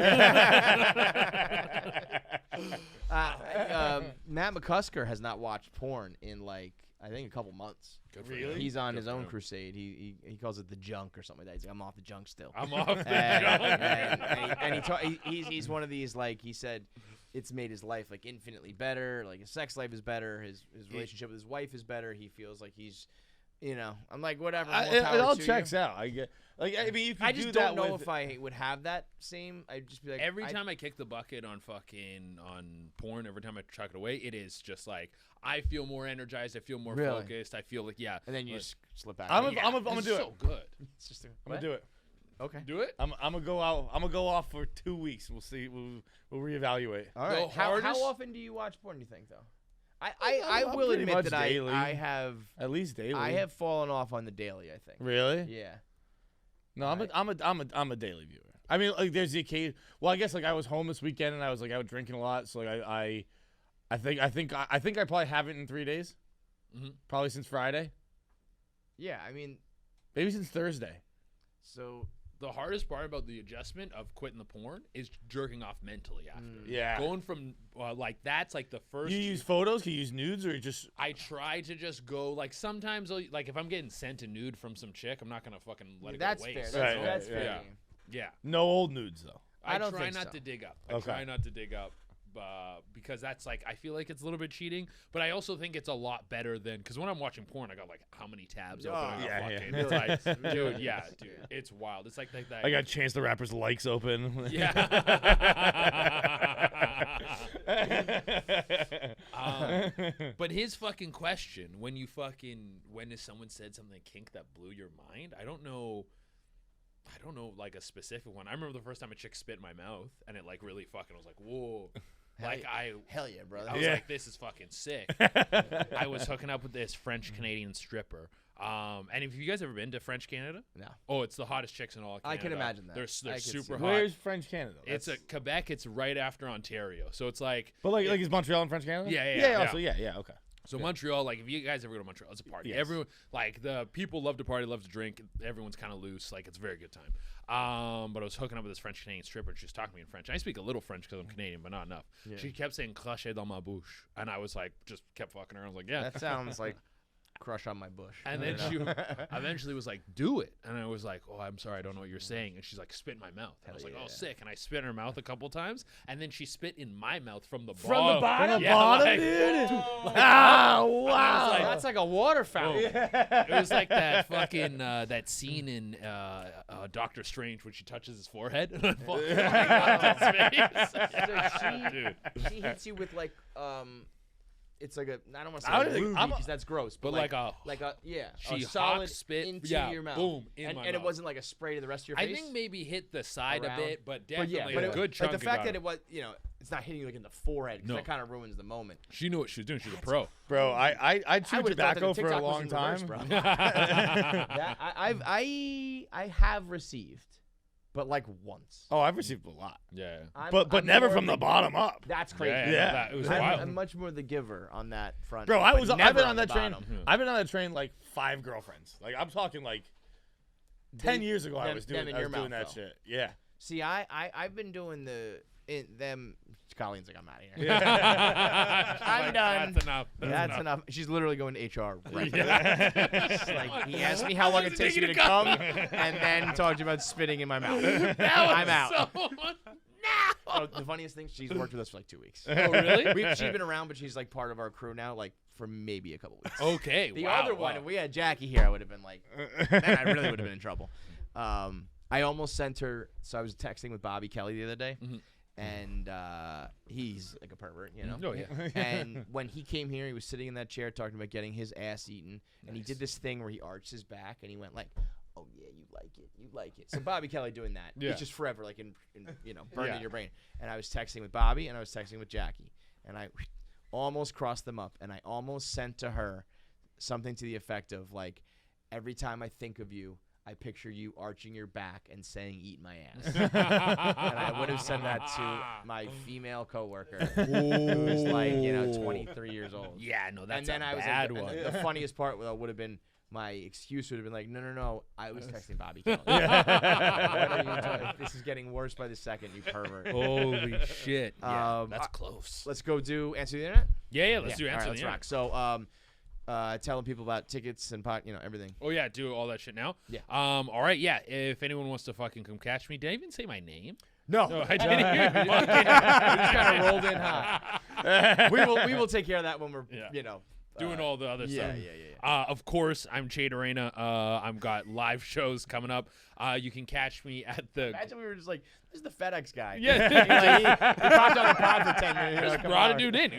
Matt McCusker has not watched porn in like I think a couple months. Good for him. He's on his Good for own him. crusade. He calls it the junk or something like that. He's like, I'm off the junk still. I'm off the and junk. he's one of these, like he said, it's made his life like infinitely better. Like his sex life is better. His relationship with his wife is better. He feels like he's, I'm like, whatever. more It power all to checks you. out. I get. Like, I mean, you can I do just that don't know with, if I would have that same. I'd just be like, Every time I kick the bucket on porn, every time I chuck it away, it is just like I feel more energized. I feel more Really? focused. I feel like and then you like- just slip back. I'm in. gonna it's do it. so good. It's just I'm gonna do it. Okay. Do it. I'm gonna go out. I'm gonna go off for 2 weeks. We'll see. We'll reevaluate. All right. The How hardest- often do you watch porn? Do you think though? I I'm will pretty admit much that daily. I have At least daily. I have fallen off on the daily. I think. Really? Yeah. No, I'm a daily viewer. I mean, like, there's the occasion. Well, I guess like I was home this weekend and I was like out drinking a lot, so like I think I probably haven't in 3 days. Mhm. Probably since Friday. Yeah. I mean, Maybe since Thursday. so The hardest part about the adjustment of quitting the porn is jerking off mentally after. Yeah. Going from like that's like the first. You use photos? Can you use nudes or just? I try to just go like sometimes like if I'm getting sent a nude from some chick, I'm not gonna fucking let it that's go to fair. waste. That's, Right, that's right, fair. yeah. game. Yeah. No old nudes though. I don't try think not so. to dig up. Okay. I try not to dig up. Because that's like I feel like it's a little bit cheating, but I also think it's a lot better than because when I'm watching porn, I got like how many tabs open. I got yeah, fucking, yeah. It's like, dude, yeah, dude, it's wild. It's like that. I got Chance the Rapper's likes open. Yeah. But his fucking question when has someone said something kink that blew your mind? I don't know like a specific one. I remember the first time a chick spit in my mouth and it like really fucking was like, whoa. Hell yeah, brother. I was Yeah. like, this is fucking sick. I was hooking up with this French Canadian stripper. And have you guys ever been to French Canada? No. Oh, it's the hottest chicks in all of Canada. I can imagine that. They're I can see super it. hot. Where's French Canada? It's Quebec. It's right after Ontario. So it's like But like is Montreal in French Canada? Yeah. Also, yeah. Okay. So Montreal, like if you guys ever go to Montreal, it's a party. Yes. Everyone, like the people love to party, love to drink. Everyone's kind of loose. Like it's a very good time. But I was hooking up with this French Canadian stripper, and she was talking to me in French. I speak a little French because I'm Canadian, but not enough. Yeah. She kept saying "cracher dans ma bouche," and I was like, just kept fucking her. I was like, yeah. That sounds like crush on my bush. And then she eventually was like, do it. And I was like, oh, I'm sorry, I don't know what you're saying. And she's like, spit in my mouth. And I was like, oh, sick. And I spit in her mouth a couple times. And then she spit in my mouth from the bottom. From the bottom? Yeah, From the bottom, like, dude? like, Ah, I was wow. like, That's like a water fountain. it was like that fucking that scene in Doctor Strange when she touches his forehead and I fall out his face. So Dude. she hits you with like it's like a I don't want to I say don't think- movie I'm a- because that's gross, But like like a yeah, she a solid hawk spit into yeah, your mouth. boom, in and my it mouth. wasn't like a spray to the rest of your I face. think maybe hit the side Around. a bit, but but definitely yeah, a good chunk. like the fact got that it. it was it's not hitting you like in the forehead because No. that kind of ruins the moment. She knew what she was doing. She's a pro. Bro, I I chewed would've thought that tobacco the for a TikTok was long in reverse, time. bro. That, I have received, but like once. Oh, I've received a lot, Yeah. but I'm never more from the of bottom up. That's crazy. Yeah. It was I'm, wild. I'm much more the giver on that front. Bro, but I've never been on the that train. bottom. I've been on that train like 5 girlfriends. Like I'm talking like 10 years ago. I them- was them doing in your that mouth, shit. Yeah. See, I've been doing Colleen's like, I'm out of here. I'm done. That's enough. That's enough. She's literally going to HR right now. She's like, he asked me how long it takes you to come, and then talked about spitting in my mouth. I'm out. Oh, the funniest thing, she's worked with us for like 2 weeks. Oh, really? She's been around, but she's like part of our crew now, like for maybe a couple weeks. Okay. The wow, other one, if we had Jackie here, I would have been like, then I really would have been in trouble. I almost sent her. So I was texting with Bobby Kelly the other day. And he's like a pervert, you know. Oh, yeah. And when he came here, he was sitting in that chair talking about getting his ass eaten, and he did this thing where he arched his back and he went like, "Oh yeah, you like it." So Bobby Kelly doing that, it's just forever, like in burned in your brain. And I was texting with Bobby, and I was texting with Jackie, and I almost crossed them up, and I almost sent to her something to the effect of like, "Every time I think of you, I picture you arching your back and saying, 'Eat my ass.'" And I would have said that to my female coworker, who was like, 23 years old. Yeah, no, that's and then a I was bad like, one. The funniest part would have been, my excuse would have been like, no, I was texting Bobby Kelly. What are you doing? This is getting worse by the second, you pervert. Holy shit. Yeah, that's close. Let's go do Answer the Internet? Yeah, let's do All Answer right, the let's Internet. rock. So, telling people about tickets and everything. Oh, yeah, do all that shit now? Yeah. All right, yeah. If anyone wants to fucking come catch me, did I even say my name? No. No, I didn't hear you. We just kind of rolled in hot. We will take care of that when we're, doing all the other stuff. Yeah. Of course, I'm Jay Durena. I've got live shows coming up. You can catch me at the... Imagine we were just like, this is the FedEx guy. Yeah. he talked on a pod for 10 minutes. Just brought a dude in.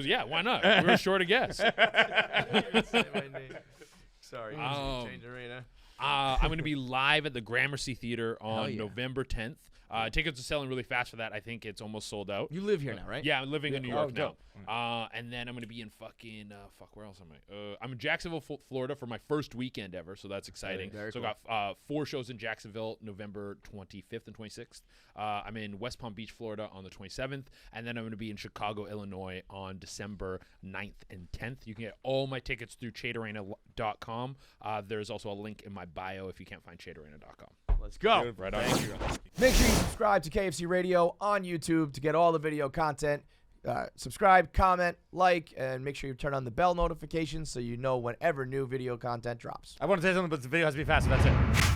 Yeah, why not? We were short a guest. Sorry, Jay Durena. I'm going to be live at the Gramercy Theater on November 10th. Tickets are selling really fast for that. I think it's almost sold out. You live here now, right? Yeah, I'm living in New York now. dope. And then I'm going to be in fucking, where else am I? I'm in Jacksonville, Florida for my first weekend ever, so that's exciting. Very so cool. I got 4 shows in Jacksonville, November 25th and 26th. I'm in West Palm Beach, Florida on the 27th, and then I'm going to be in Chicago, Illinois on December 9th and 10th. You can get all my tickets through chaydurena.com. There's also a link in my bio if you can't find chaydurena.com. Let's go. Right on. Make sure you subscribe to KFC Radio on YouTube to get all the video content. Subscribe, comment, like, and make sure you turn on the bell notifications so you know whenever new video content drops. I want to say something, but the video has to be fast, so that's it.